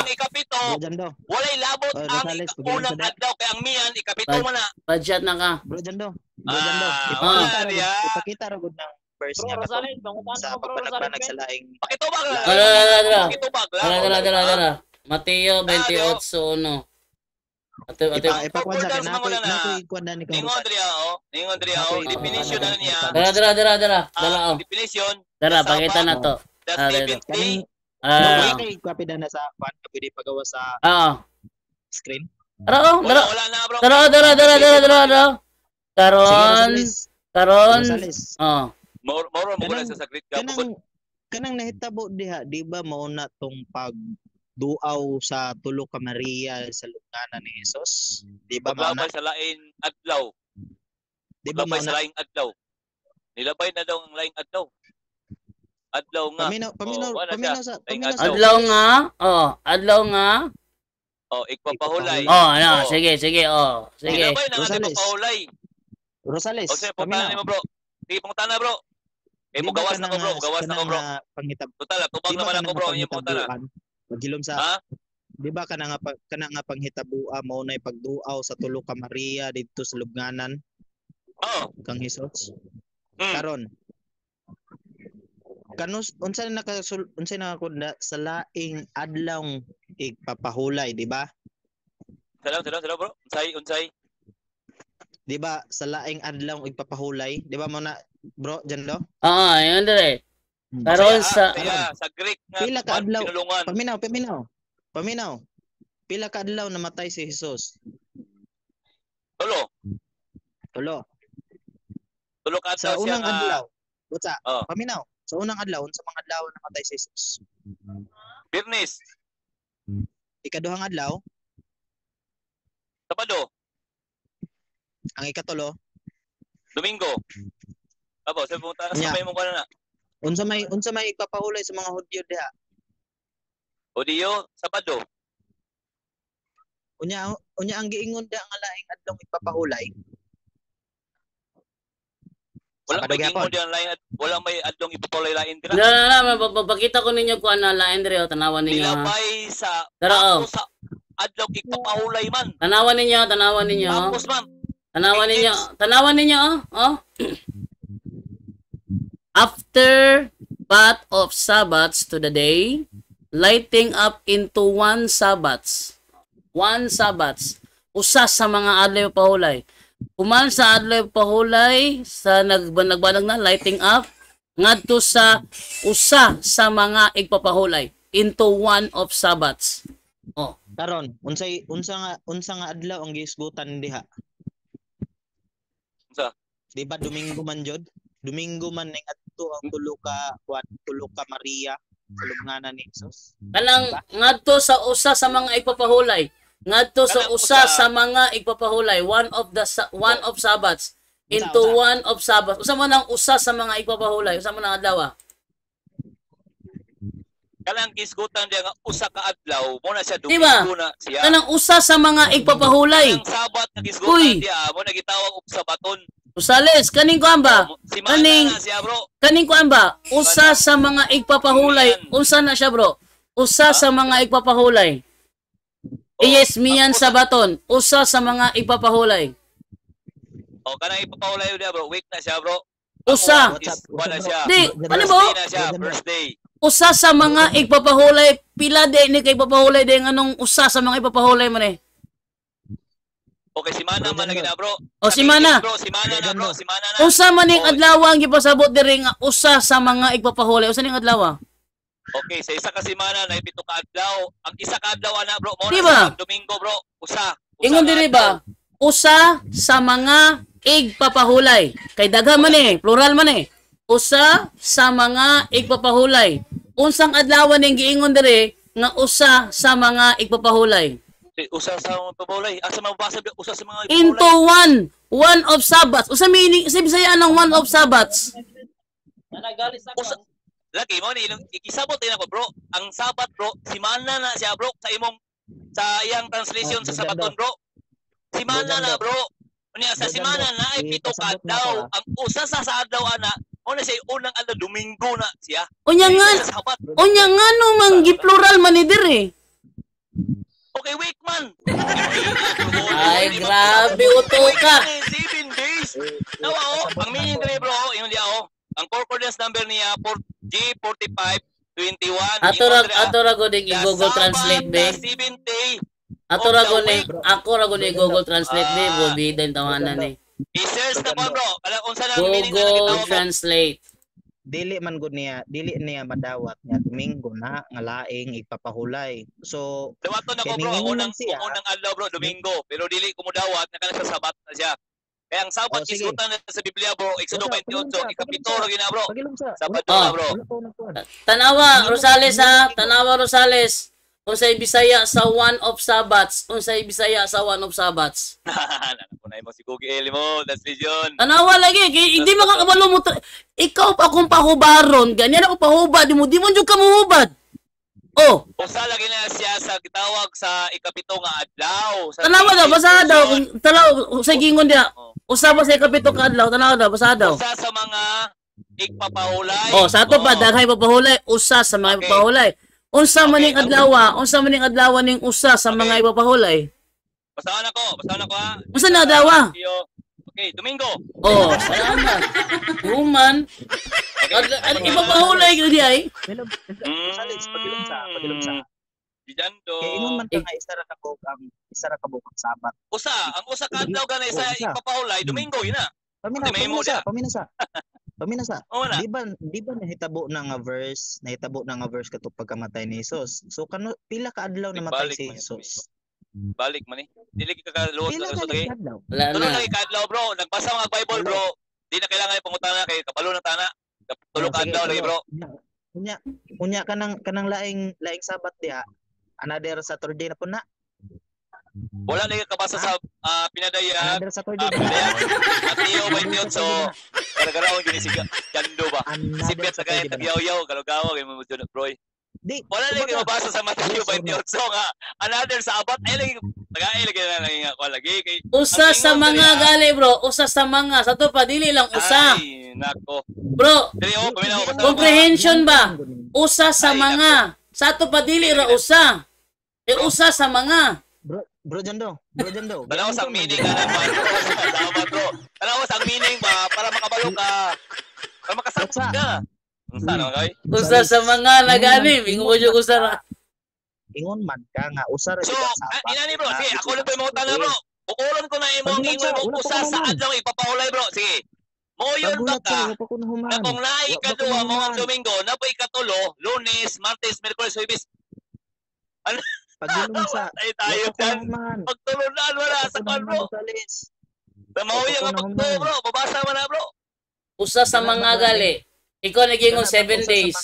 ang ikapito, Bro Jando. walay labot Oh, ang Rosales, unang pagkita adlaw kay ang miyan ikapito Bad- man na. Bad shot na ka. Bro Jando. Bro Jando. Wala diya. Ipakita ra gud ng verse Bro niya kato Rosales, bangutan sa mo bro pagpanagbanag Rosales. sa laing Pakitubag lang. Dala. Pakitubag lang. Dala. Mateo 28:1. Ate. ipakwan sa Concordance akin mo na na. ako ikuan ni ko. Ningon driya Ningon driya definition na niya. Dala. Ang definition. Dala, sa pakita na to. The Ah, seventh day. Ah, kay copy na sa kwan ka pwede pagawa sa oo. screen. Dala. Wala na bro. Dala. Karon, Rosales. oh. Moro mo na sa saglit ka. Kanang nahitabo diha, di ba mauna tong pagduaw sa tulo ka Maria sa lungganan ni Jesus? Di ba mauna? Paglabay sa lain adlaw. Di ba Paglabay sa mauna? laing adlaw. Nilabay na daw ang laing adlaw. Adlaw nga. Paminaw sa Adlaw nga. Oh, adlaw nga. Igpapahulay. Oh, ano, sige. Oh, sige. Nilabay na nga Rosales. igpapahulay. Rosales. O sige, punta na mo bro. Sige, punta na bro. Eh, mo gawas na ko bro. Gawas na ko bro. Total, tubag naman ako bro. Inyong punta na. Magilom sa Ha? Di ba kana nga panghitabuan mao nay pagduaw sa tulo ka Maria didto sa lubnganan Oo. kang Jesus? Hmm. Karon kanus unsa nakakunda sa laing adlaw igpapahulay, di ba? Salam bro. Unsay. Di ba sa laing adlaw igpapahulay, di ba mo na bro Jando? Oo, yun dire. Karon sa Sa Greek nga Pila ka adlaw? pinulungan. Paminaw. Pila ka adlaw namatay si Jesus? Tulo. Tulo ka Sa adlaw siya unang nga. adlaw. Butsa. Oh. Paminaw. Sa unang adlaw, unsa mga adlaw namatay si Jesus? Birnis. Ikaduhang adlaw, Sabado. ang ikatulo, Domingo. Abo, sa pumunta sa Yeah. may mong na. unsa may igpapahulay sa mga Hudyo diha? Odiyo, Sabado. Unya ang giingon da nga laing adlaw igpapahulay. Wala Sabado may gyapon. gingon diyan lain wala may adlong ipapulay lain dira. Papakita ko ninyo kung ano lain dire, tanawan ninyo ha. Nilabay sa Tara, tapos sa adlaw ipapahulay man. Tanawan ninyo. Tapos man. Tanawan ninyo, oh. After path of Sabbaths to the day, lighting up into one Sabbaths. One Sabbaths. Usa sa mga adlaw pahulay. Kuman sa adlaw pahulay, sa nagbanag na lighting up, ngadto sa usa sa mga igpapahulay into one of Sabbaths. Oh. Karon, unsa nga adlaw ang giisgutan diha? Unsa? Di ba Domingo man jud? Domingo man ning adto ang tulo ka Maria sa lubnganan ni Jesus. Kanang ngadto sa usa sa mga igpapahulay. Ngadto sa Kanang usa usa. sa mga igpapahulay, one of Sabbaths into Usa. one of Sabbath. Usa man ang usa sa mga igpapahulay, usa man ang adlaw. Kanang kisgutan diya nga usa ka adlaw mo na siya Diba? Domingo na siya. Kanang usa sa mga igpapahulay. Kanang Sabat nga Uy. kisgutan diya mo na gitawag og Sabaton. Rosales, kaning kuan ba? Si Mana Kaning na siya, bro. kaning kuan ba? Usa sa mga igpapahulay. Unsa na siya, bro? Usa sa mga igpapahulay. Yes, Mian Sabaton. Usa sa mga igpapahulay. O, kanang ipapahulay niya, bro. Week na siya, bro. Usa. Wala siya. Di, ano First ba? day na siya, first day. Usa sa mga igpapahulay. Pila di ni kay papahulay di anong usa sa mga igpapahulay man eh. Okay, si Mana man lagi na, bro. O, si Mana. Bro, si Mana na, bro. Si Mana na. Unsa man ning Oh. adlaw ang gipasabot diri nga usa sa mga igpapahulay? Usa ning adlaw? Okay, sa isa ka si Mana na ipito ka adlaw. Ang isa ka adlaw ana, bro. Mo Diba? na sa Domingo, bro. Usa. Ingon diri ba? Usa sa mga igpapahulay. Kay daghan man eh, plural man eh. Usa sa mga igpapahulay. Unsang adlaw ning giingon diri nga usa sa mga igpapahulay? Usa sa mga pabulay. Asa mabasa usa sa mga Into one of Sabbaths. Usa meaning sa Bisaya ng one of Sabbaths. Nanagali sa Usa. Lagi mo ni ikisabot din ako, bro. Ang Sabat, bro, si Mana na siya, bro, sa iyang translation sa Sabaton, bro. Si Mana na, bro. Unya sa si Mana na ay pito ka adlaw. Ang usa sa adlaw ana, mo na siya unang adlaw Domingo na siya. Unya nga, Sa Sabat. unya nga no mang giplural man ni diri. Okay, week man. Ay, grabe, uto ka. 7 days. Nawa, oh, ang meaning dali, bro, yung dia, oh. Ang concordance number niya, G4521. Ato ra ko ding i-Google Translate be. 7th day. Ako ra ko ni Google Translate be, bobi din tawanan ni. I-search na po, bro. Kala unsa na ang meaning na Google nakita mo. Translate. Dili niya madawat niya Domingo na nga laing ipapahulay. So Dawaton ako, kay bro. ningon Unang lang siya. adlaw, bro, Domingo. Pero dili ko mo dawat, nakala sa Sabat na siya. Kaya ang Sabat Oh, sige. isutan na sa Biblia, bro. Exodo 28, ikapito ra gina, bro. Pagilom sa. Sabat Oh. na, bro. Tanawa Rosales ha, Tanawa Rosales. Unsay Bisaya sa one of Sabbats? Unsay Bisaya sa one of Sabbats? Napunay mo si Cookie Eli mo. That's vision. Tanawa lagi, kay hindi makakabalo mo. Ikaw pa akong pahubaron, ganyan ako pahubad, di mo jud ka muhubad. Oh, Usa lagi na siya sa gitawag sa ikapito nga adlaw. Sa tanawa daw, basa daw, tanaw sa gingon dia. Oh. Usa ba sa kapito ka adlaw, tanawa daw, basa daw. Usa sa mga igpapahulay. Oh, sa ato pa Oo. daghay papahulay, usa sa mga Okay. papahulay. Unsa man Okay, ning adlaw ning usa sa mga Okay. ipapahulay? Basahan ako ha. Unsa na dawa? Okay, Domingo. Oh, salamat. Human, ipapahulay gyud di ay. Pagilom sa. Dijando. Kay ingon man ka nga isa ra ka bukang Sabat. Ang usa ka adlaw ganay sa Usa. ipapahulay, Domingo yun na. May mo Paminasa. Oo na. Di ba nahitabo na nga verse kato pagkamatay ni Jesus. So pila ka adlaw na matay Balik si man ito, Jesus? Balik man eh. Dili ka kaluot Pila na ka sa tagay. adlaw? Wala Tulo na. lang ikadlaw, bro. Nagbasa mga Bible, bro. Di na kailangan ipangutana kay kapalo na tana. Tulo ka adlaw lagi, bro. Unya kanang laing Sabat diha. Another Saturday na po na. Wala na kabasa sa pinadayan. Another Saturday. Mateo 28. Garagaraon gini si Jando ba? Another Sipit na kaya Saturday ba na? tagyaw-yaw, galo-gawa kay mo dun, bro. Di. Wala na yung mabasa sa Mateo Yes or 28 nga. Another Sabat ay lagi tagay lagi na lang nga ko lagi kay Usa sa mga gali bro, usa sa mga sa to pa dili lang usa. Ay, nako. Bro, Dili oh, paminaw ko comprehension ba? Usa sa Ay, mga. Sa to pa dili ra usa. Usa sa mga. Bro Jando. Tanaw sa meaning nga naman. Tama, bro. Tanaw sa meaning ba para makabalo ka. Para makasabot ka. Unsa na kay? Usa sa mga nagani, mingo mo jud usa ra. Ingon man ka nga usa ra So, gyud ang Sabat. inani bro, sige, ako lang po yung mga bro. Bukulon ko na imong ingon mo usa sa adlaw ipapahulay bro. Sige. Moyon ba ka? Na kung naay ikaduha mo ang Domingo, na po ikatulo, Lunes, Martes, Miyerkules, Huwebes. Pagilom sa. Ay tayo dyan. Pagtulunan wala sa kwan bro. Mahuya nga pagto bro, babasa mo na bro. Usa sa mga gali. Ikaw nagingon 7 days.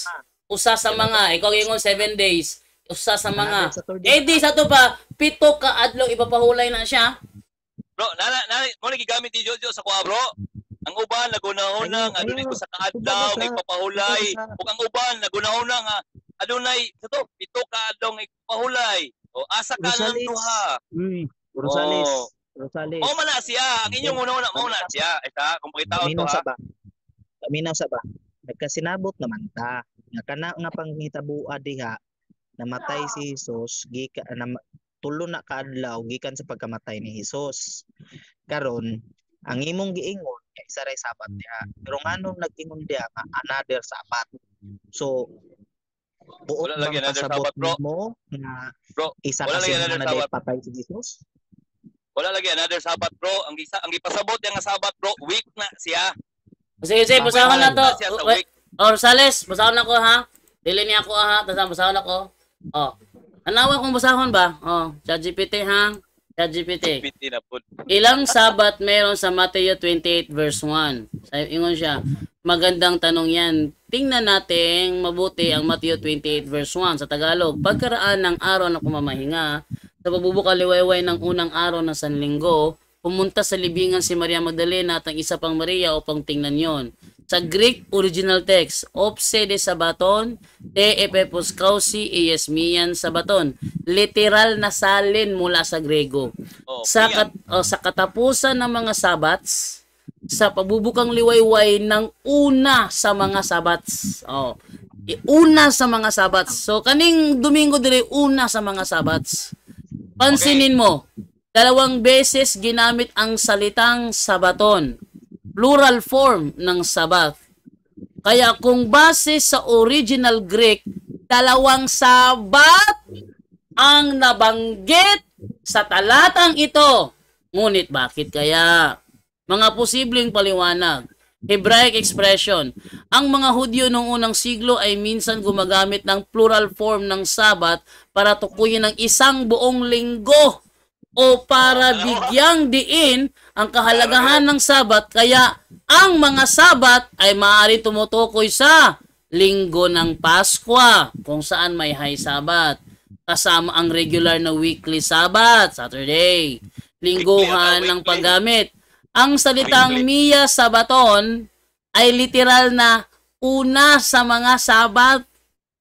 Usa sa mga, ikaw gingon 7 days. Usa sa mga. Eh di sa to pa, pito ka adlaw ipapahulay na siya. Bro, mo nagigamit ni Jojo sa kuha bro. Ang uban nagunahunang adunay ko sa kaadlaw nga ipapahulay. Ug ang uban nagunahunang adunay sa to pito ka adlaw nga ipapahulay. O asa ka nang duha. Rosales. Rosales. Mao man na siya, ang inyong una mao na siya. Ita kung pakitaon to Kaminaw ha. sa ba? Kaminaw sa ba? Nagkasinabot naman ta. Nga kana nga panghitabo diha namatay si Jesus tulo na kaadlaw gikan sa pagkamatay ni Jesus. Karon ang imong giingon isa ray sabat diha. Pero nganong nag-ingon diha nga another sabat. So buot Wala lagi bang another pasabot sabat, bro. mo nga Bro, isa wala kasi lagi na another na sabat. patay si Jesus? Wala lagi another sabat bro. Ang gipasabot yang sabat bro, weak na siya. Sige, basahon na to. Siya sa Wait. week. Rosales, basahon ako ha. Dili niya ako ha, tapos basahon ako. Oh. Anawa kong basahon ba? Oh, ChatGPT ha. ChatGPT. Piti na po. Ilang sabat meron sa Matthew 28 verse 1? Ingon siya, magandang tanong yan. Tingnan natin mabuti ang Matthew 28 verse 1 sa Tagalog. Pagkaraan ng araw na kumamahinga, sa pagbubukal liwayway ng unang araw ng Sanlinggo, pumunta sa libingan si Maria Magdalena at ang isa pang Maria upang tingnan yon. Sa Greek original text, opse de sabaton, te epepos kausi iesmian sabaton. Literal na salin mula sa Grego. Oh, Sa katapusan ng mga sabats, sa pagbubukang liwayway ng una sa mga sabats. Oh, una sa mga sabats. So kaning Domingo dire una sa mga sabats. Pansinin mo, dalawang beses ginamit ang salitang sabaton. Plural form ng sabat. Kaya kung base sa original Greek, dalawang sabat ang nabanggit sa talatang ito. Ngunit bakit kaya? Mga posibleng paliwanag. Hebraic expression. Ang mga Hudyo noong unang siglo ay minsan gumagamit ng plural form ng sabat para tukuyin ang isang buong linggo o para bigyang diin ang kahalagahan ng sabat, kaya ang mga sabat ay maaari tumutukoy sa linggo ng Pasko kung saan may high sabat kasama ang regular na weekly sabat, Saturday, lingguhan ng paggamit. Ang salitang Mia Sabaton ay literal na una sa mga sabat,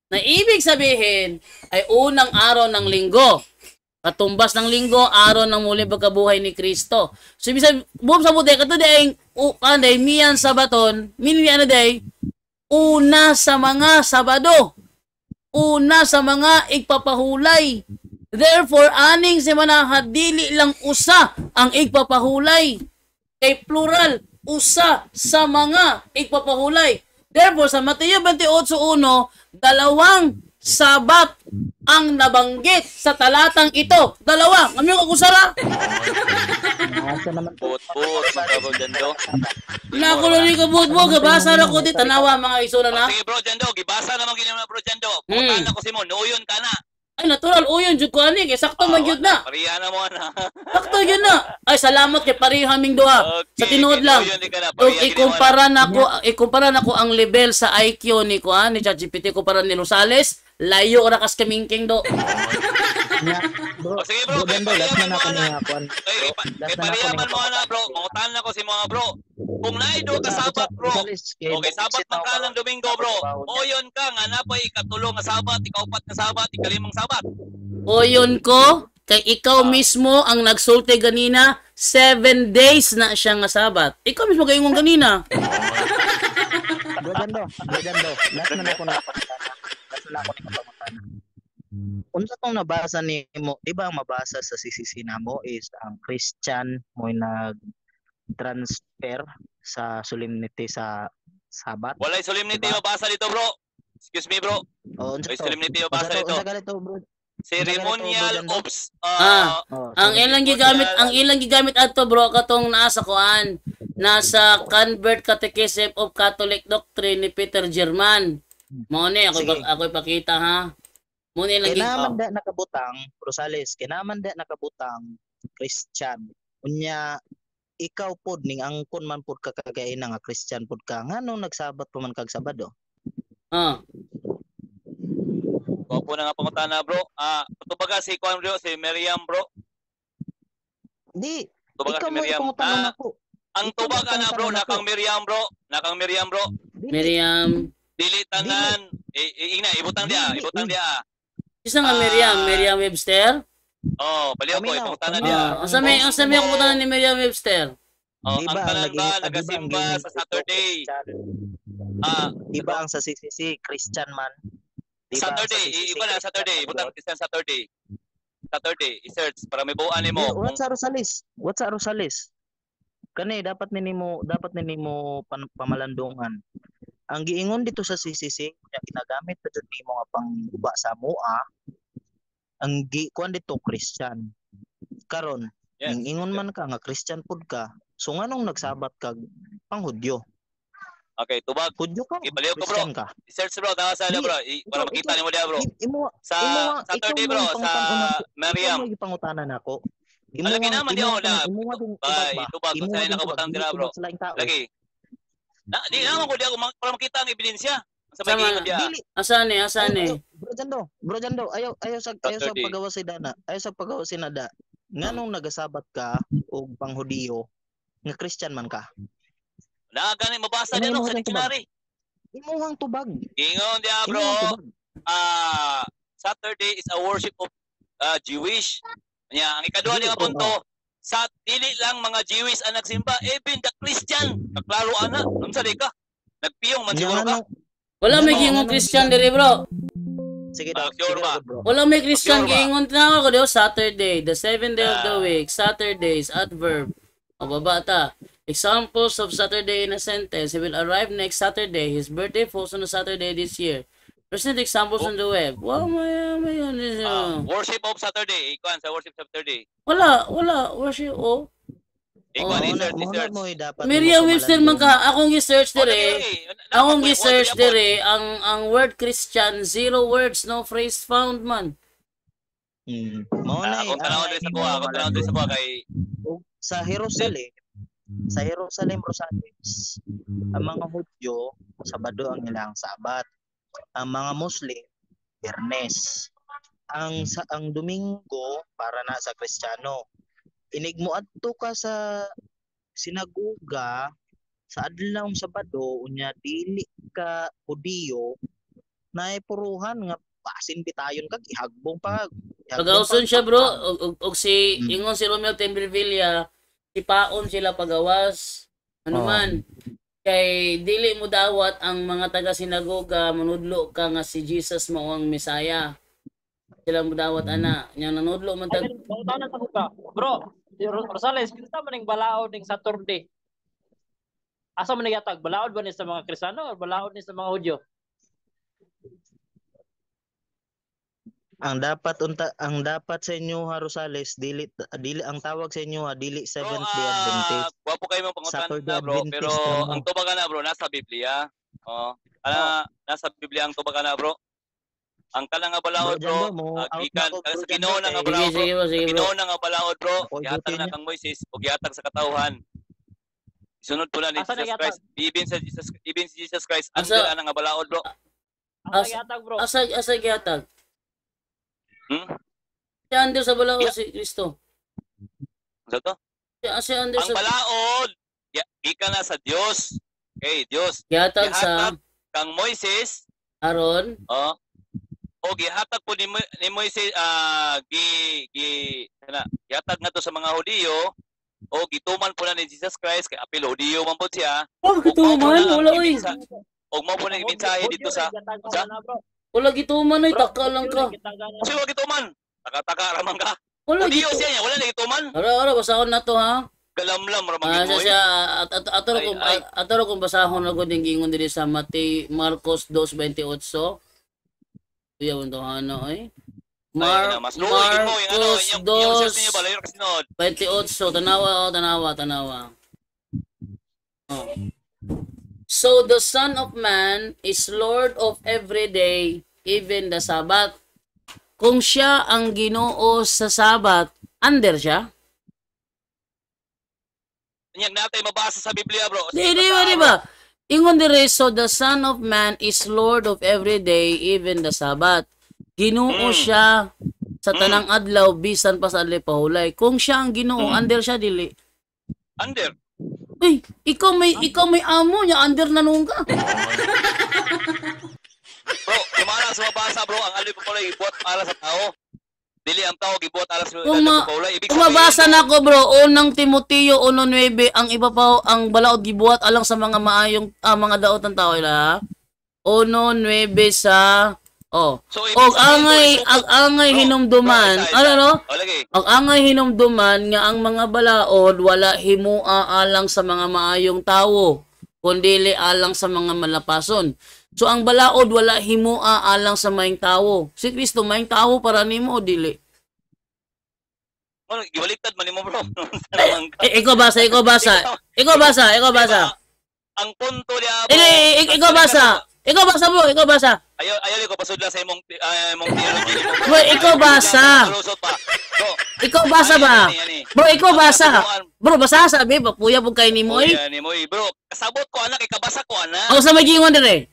na ibig sabihin ay unang araw ng linggo. Katumbas ng linggo, araw ng muling pagkabuhay ni Kristo. So, ibig sabihin, buong sa buti, kato day, miyan sabaton, minyan na day, una sa mga sabado, una sa mga igpapahulay. Therefore, aning si manahat, dili lang usa ang igpapahulay. Kay plural, usa sa mga igpapahulay. Therefore, sa Mateo 28:1, dalawang sabat ang nabanggit sa talatang ito. Dalawa. Kami yung kakusara. Put, bro Jando. Nakulong ka mo. Gabasa na ko di. Tanawa mga isura na. Sige bro Jando, gibasa naman gini bro Jando. Putan na ko si mo, nuyon ka na. Ay, natural. Uyon, jud ko ani. Kaya sakto man yun na. Pariya na mo na. Sakto yun na. Ay, salamat kay parihaming duha. Sa tinuod lang. Ikumpara na ko ang level sa IQ ni ChatGPT kumpara ni Rosales. Layo ra kas kamingking do. Bro, Sige bro, kay Gando, last pariyaman na mo ako na. niya kuan. Kay pariyaman mo na bro, mangutan na ko si mga bro. Kung naido ka sabat bro, okay, sabat man ka ng Domingo bro. Oyon ka nga napay ikatulong nga sabat, ikaupat nga sabat, ikalimang sabat. Oyon ko, kay ikaw mismo ang nagsulti ganina, 7 days na siya nga sabat. Ikaw mismo kayong ganina. Bro Gando. Last na ako na kapangutana. Unsa tong nabasa nimo, di ba ang mabasa sa CCC namo is ang Christian mo nag-transfer sa solemnity sa Sabat? Walay solemnity mabasa dito bro. Excuse me bro. Unsa Walay to? solemnity mabasa dito. Unsa galito bro? Ceremonial obs. Ang ilang gigamit adto bro katong nasa kuan, nasa Convert Catechism of Catholic Doctrine ni Peter German. Mo ni ako ipakita ha. Mo ni lang Kinaman da nakabutang Rosales, kinaman da nakabutang Christian. Unya ikaw pod ning angkon man pod ka kagaina nga Christian pod ka, nganong nagsabat pa man kag Sabado? Opo na nga pangutana bro. Tubaga si Juan bro, si Miriam bro. Di. Tubaga Ikaw si mo Miriam. ipangutangan ako. Ang tubaga na bro, nakang Miriam bro. Nakang Miriam bro. Miriam. Dili tanan. Ina, ibutang dia. Isa nga Miriam Webster. Oh, paliw ko Paminaw, ipangutanan paminaw. niya. Asa may ang putan ni Merriam-Webster? Oh, Di ang ba tanan ba di nagasimba ba ang sa Saturday? Ah, Di ba ang sa CCC Christian man? Di ba ang sa Saturday, CCC iba na Christian Saturday, man, butang bro? Christian Saturday. Saturday, i-search para may buuan nimo. What's sa Rosales? What's sa Rosales? Kani dapat nimo pamalandungan. Ang giingon dito sa CCC, kaya ginagamit pa jud nimo nga pangguba sa MOA, ang kuan dito Christian. Karon, Yes. ingon man ka nga Christian pud ka. So nganong nagsabat ka pang Hudyo? Okay, tubag. Hudyo ka, Ipaliw ko, bro. Christian ka. I-search bro, tama sa Di, bro. Para makita nimo diha bro. Sa Saturday bro, sa Miriam. Imo pangutanan ako. Lagi naman di ako na. Ay, Tubag kung saan nakabutang dira bro. Lagi. Di naman ko di ako para makita ang ebidensya. Sa Sama. pag-iingon diha. Asan eh? Bro Jando, ayaw sa Saturday. pagawa si Dana. Ayaw sa pagawa si Nada. Nganong nagasabat ka og panghudiyo nga Christian man ka? Gani mabasa din sa dictionary. Imuhang tubag. Ingon diha bro. Saturday is a worship of Jewish. Nya ang ikaduha nga punto, sa dili lang mga Jewish ang nagsimba, even the Christian, kaklaro ana, unsa di ka? Nagpiyong man siguro ka. Wala may giingon Christian diri bro. Sige daw, Sure sige ba? daw, bro. Wala may Christian Sure ba? giingon tinawag ko diyo Saturday, the 7th day of the week, Saturdays, adverb. O baba ta. Examples of Saturday in a sentence. He will arrive next Saturday. His birthday falls on a Saturday this year. Present examples on the web. Wow, may Worship of Saturday, ikuan sa worship Saturday. Wala. Worship, Ikuan Oo, i-search, i-search. Merriam-Webster man ka. Akong i-search dire. Akong Okay. i-search dire. Ang word Christian, 0 words, no phrase found man. Mao na Kung tanawon din sa kuha, kay sa Jerusalem Rosales, ang mga Hudyo Sabado ang ilang sabat. Ang mga Muslim Biyernes. Ang Domingo para na sa Kristiyano. Inig mo adto ka sa sinagoga sa adlaw Sabado unya dili ka Hudiyo na puruhan nga pasin bitayon kag ihagbong pa. Pagauson siya bro, og si ingon si Romel Tembrevilla, ipaon sila pagawas. Ano man. Kay dili mo dawat ang mga taga sinagoga manudlo ka nga si Jesus mao ang Mesaya. Sila mo dawat ana, nya nanudlo man tag Pangutanan ako ka. Bro, Rosales, kinsa man ning balaod ning Saturday? Asa man naghatag? Balaod ba ni sa mga Kristiyano o balaod ni sa mga Hudyo? Ang dapat sa inyo Rosales dili ang tawag sa inyo dili Seventh Day Adventist. Wapo kayo mong pangutan Saturday na bro, Adventist pero naman. ang tubaga na bro, nasa Biblia. Nasa Biblia ang tubaga na bro. Ang kanang nga balaod bro, gikan sa Ginoo na nga balaod bro. sige bro. Ginoo na nga balaod bro, Ako, gihatag duty na niya. kang Moises ug gihatag sa katawhan. Sunod po na ni Asa Jesus naghatag? Christ. Even si Jesus Christ, ang Asa- nga balaod bro. Asa naghatag bro? Asa gihatag? Si Ander sa balaod Yeah. si Kristo. Sa to? Si Ander Ang sa balaod, gikan na sa Dios. Okay, Dios. gihatag sa Gihatag kang Moises, Aaron. o gihatag po ni Moises gihatag nga to sa mga Hudiyo o gituman po na ni Jesus Christ kay apil Hudiyo man po siya. Oh, gituman wala oy. Og mo po na mensahe dito sa Wala gituman oy, taka lang ka. Kasi wag gituman. Taka-taka raman ka. Wala Hudiyo gituman. siya niya, wala na gituman. Ara basahon na to ha. Galamlam raman Siya gid siya Ay. atoro kung basahon na gud gingon diri sa Marcos 2:28. Tuyaw to ano oy. Mas luoy mo Marcos yung search niyo ba layo kasi nod. 28, tanawa. Oh. So the Son of Man is Lord of every day, even the Sabbath. Kung siya ang Ginoo sa Sabbath, under siya? Nyag natay mabasa sa Biblia bro. Di ba? Ingon dire, so the Son of Man is Lord of every day, even the Sabbath. Ginoo siya sa tanang adlaw bisan pa sa pahulay. Kung siya ang Ginoo, under siya dili. Under. Uy, ikaw may amo niya, under na nung ka. Bro, kumana sa mabasa bro, ang alip ko lang ibuat para sa tao. dili ang tao gibuhat alas ibig Kung mabasa na ko bro, unang Timoteo 1:9 ang iba pa ang balaod gibuhat alang sa mga maayong mga daot ng tao ila. 1:9 sa So, og angay hinumduman. Ano no? Ang angay hinumduman nga ang mga balaod wala himua alang sa mga maayong tawo, kundi alang sa mga malapason. So ang balaod wala himua alang sa maayong tawo. Si Kristo maayong tawo para nimo o dili? Giwaliktad man nimo bro. Ikaw basa. Ang punto niya bro. Ikaw basa bro. Ayaw ko pasudlan sa imong theology. Bro, ikaw basa. Ikaw basa ba? Bro, ikaw basa. Bro, basa sabi ba puya pug kay nimo eh. Bro, kasabot ko anak ikabasa ko anak. Ako sa magingon dire.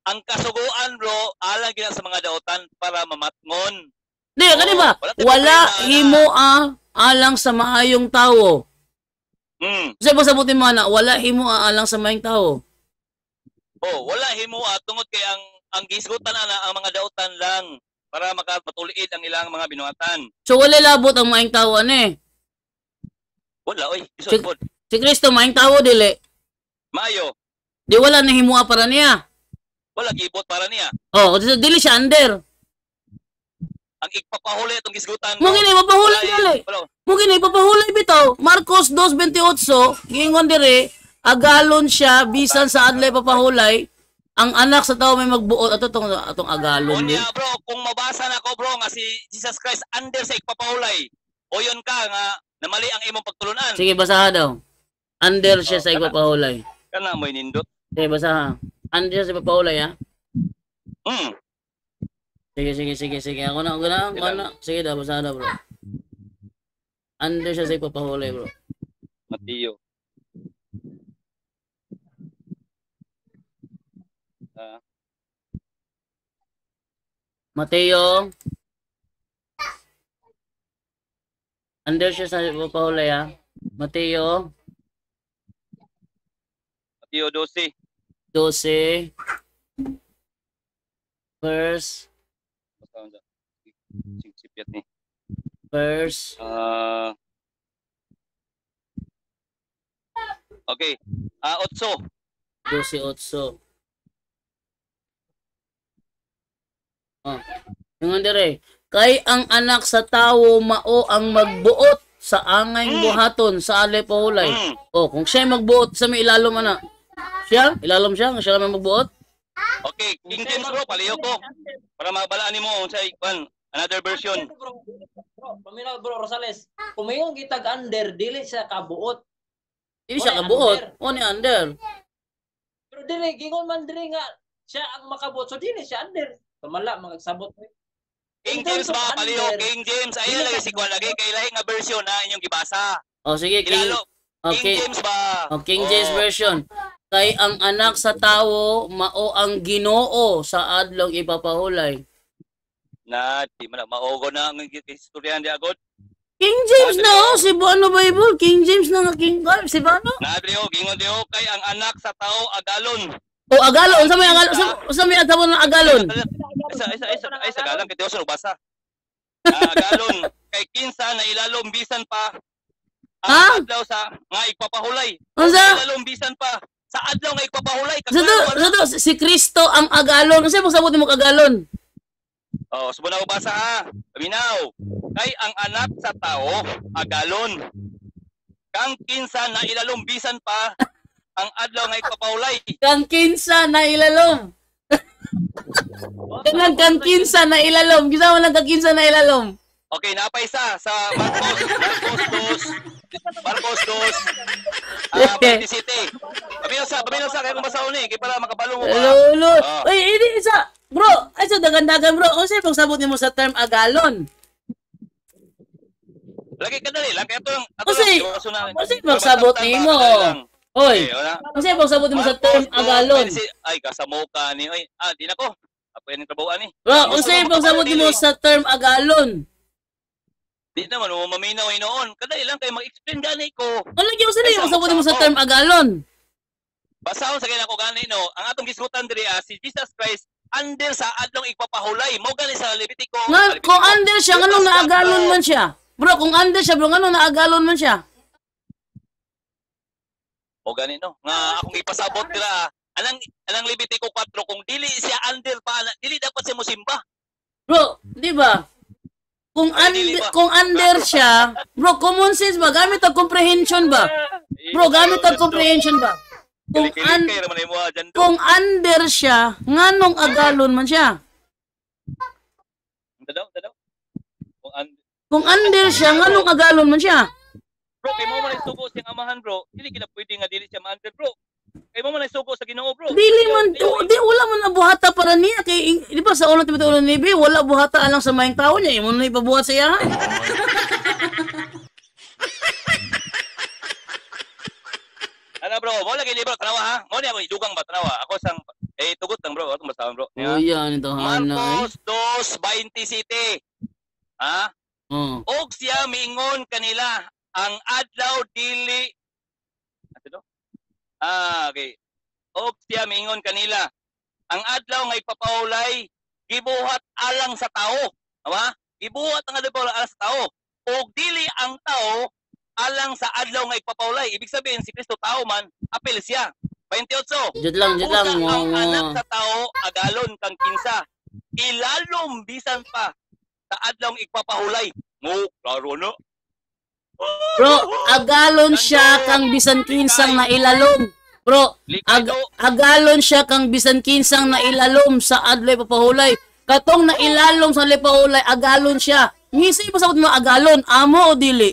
Ang kasuguan bro, alang gina sa mga daotan para mamatngon. Di, kani ba? Wala himua alang sa maayong tawo. Kasi pasabutin mo na, wala himua alang sa maayong tawo. Wala himua tungod kay ang gisgutan ana ang mga daotan lang para makapatuliid ang ilang mga binuhatan. So wala labot ang maayong tawo ani. Wala oy, isod pod. Si Kristo maayong tawo dili. Maayo. Di wala na himua para niya. Wala gibot para niya. Dili siya under. Ang ipapahuli itong gisgutan. Mo gini mapahulay dili. Mo gini papahulay bitaw. Marcos 2:28 giingon dire, agalon siya bisan sa adlay papahulay. Ang anak sa tao may magbuot atong agalon din. Bro, kung mabasa na ko bro nga si Jesus Christ under sa ipapahulay. Oyon ka nga na mali ang imong pagtulunan. Sige basaha daw. Under siya sa ipapahulay. Kana mo nindot. Sige basaha. Under sa ipapahulay ha. Sige. Ako na. Sige daw basaha daw bro. Under siya sa ipapahulay bro. Mateo. Mateo. Under siya sa ipapahulay ha. Mateo 12. Verse okay. 8. 12:8. Yung dire, kay ang anak sa tawo mao ang magbuot sa angay buhaton sa alay pahulay. Kung siya magbuot sa may ilalom ana. Ilalom siya, nga siya naman magbuot. Okay, King James bro, paliyo ko. Para mabalaan nimo sa another version. Paminaw bro Rosales. Kung mayong gitag under, dili siya kabuot. Dili siya kabuot. O ni under. Pero dili gingon man diri nga siya ang makabuot. So dili siya under. Kamala magsabot mo. King James ba paliyo? King James ayo lagi si kuan lagi kay lahi nga version na inyong gibasa. Sige, King James ba? King James version. Kay ang anak sa tawo mao ang Ginoo sa adlong ipapahulay. Na di man maogo na ang istoryahan di agad. King James na si Bono Bible. King James na nga King James si Bono. Na adrio gingon dio kay ang anak sa tao agalon. Agalon sa may agalon sa may adabon ng agalon. Sa galang kay Dios ubasa. Agalon kay kinsa na ilalom bisan pa. Ang adlaw sa nga ipapahulay. Ilalom bisan pa sa adlaw nga ipapahulay. Si Kristo ang agalon. Kasi magsabot mo agalon. Subo na ubasa ha. Paminaw. Kay ang anak sa tao agalon. Kang kinsa na ilalom bisan pa ang adlaw nga ipapahulay. Kang kinsa na ilalom. Kang kinsa na ilalom. Gisa mo lang kang kinsa na ilalom. Okay, napay sa Marcos 2. 27. Paminaw sa kay kung basa ni kay para makabalo mo ba. Lolo. Oy, ini isa. Bro, ay sa dagan-dagan bro. Kasi pagsabot nimo sa term agalon. Lagi ka dali lang kay ato lang. Kasi pagsabot nimo. Oy. Kasi pagsabot nimo sa term agalon. Ay kasamo ka ni. Oy, di na ko. Apo yan yung trabahoan ni. Bro, kasi pagsabot nimo sa term agalon. Di naman mo maminaw noon. Kadali lang kay mag-explain gani ko. Ano gyud sa nimo pagsabot nimo sa term agalon? Basahon sa kanya ko gani no. Ang atong gisgutan diri si Jesus Christ under sa adlong ipapahulay. Mo gani sa Levitico. Nga, kung under siya, nganong naagalon man siya? Bro, kung under siya, bro, nganong naagalon man siya? O gani no. Nga akong ipasabot nila. Anang Levitico 4 kung dili siya under pa, dili dapat siya musimba. Bro, di ba? Kung under siya, bro, common sense ba? Gamit ang comprehension ba? Bro, gamit ang comprehension ba? Kung under siya, nganong agalon man siya? Dadaw. Kung under siya, nganong agalon man siya? Bro, kay mo man isugo siyang amahan, bro. Dili kita pwede nga dili siya ma-under, bro. Kay mo man isugo sa Ginoo, bro. Dili man, di wala man na buhata para niya. Kay, di ba sa ulo ulo ni Bi, wala buhata alang sa maing tao niya. Imo na ipabuhat siya, ha? Ano bro, mo lagi ni bro, tanawa ha? Mo ni ako idugang ba tanawa? Ako sang tugot lang bro, atong basahan bro. Oh, yan ito hana. Marcos 2:27. Ha? Og siya miingon kanila ang adlaw dili Ano? Okay. Og siya miingon kanila ang adlaw nga ipapahulay gibuhat alang sa tao. Tama? Gibuhat ang adlaw alang sa tao. Og dili ang tao alang sa adlaw nga ipapahulay. Ibig sabihin si Kristo tao man, apil siya. 28. Jud lang. Ang anak sa tao agalon kang kinsa. Ilalom bisan pa sa adlaw nga ipapahulay. Mo, klaro no. Bro, agalon siya kang bisan kinsang na ilalom. Bro, agalon siya kang bisan kinsang na ilalom sa adlaw ipapahulay. Katong na ilalom sa ipapahulay, agalon siya. Ngisi pa sa mo agalon, amo o dili?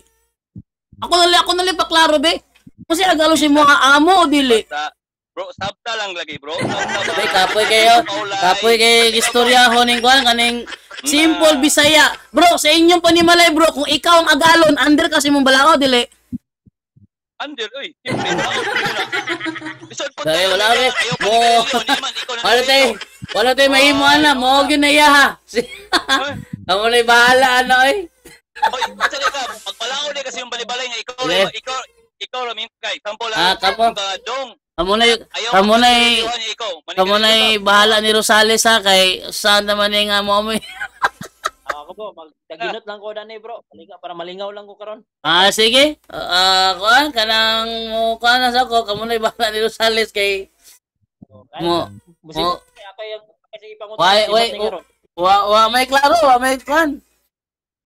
Ako nali paklaro be. Kasi agalon si mga amo o dili? Bro, sabta lang lagi bro. Be, kapoy kayo. Kapoy kayo istoryaho ning kuan kaning simple Bisaya. Bro, sa inyong panimalay bro, kung ikaw ang agalon, under kasi mong balao dili? Under, oy. Dahil wala be. Wala tayo mahimo na. Mo ginaya ha. Kamu na bahala ano eh. Oy, kasi ka, magpalao din kasi yung balibalay nga ikaw ramin kay. Sample lang. Dong. Kamu na bahala ni Rosales ha kay saan naman nga mo mo. Ako po, magtaginot lang ko dani bro. Para malingaw lang ko karon. Sige. Kuan kanang mo kana sa ko kamu na bahala ni Rosales kay mo ako yung kasi ipangutan. Wa may klaro, wa may kuan.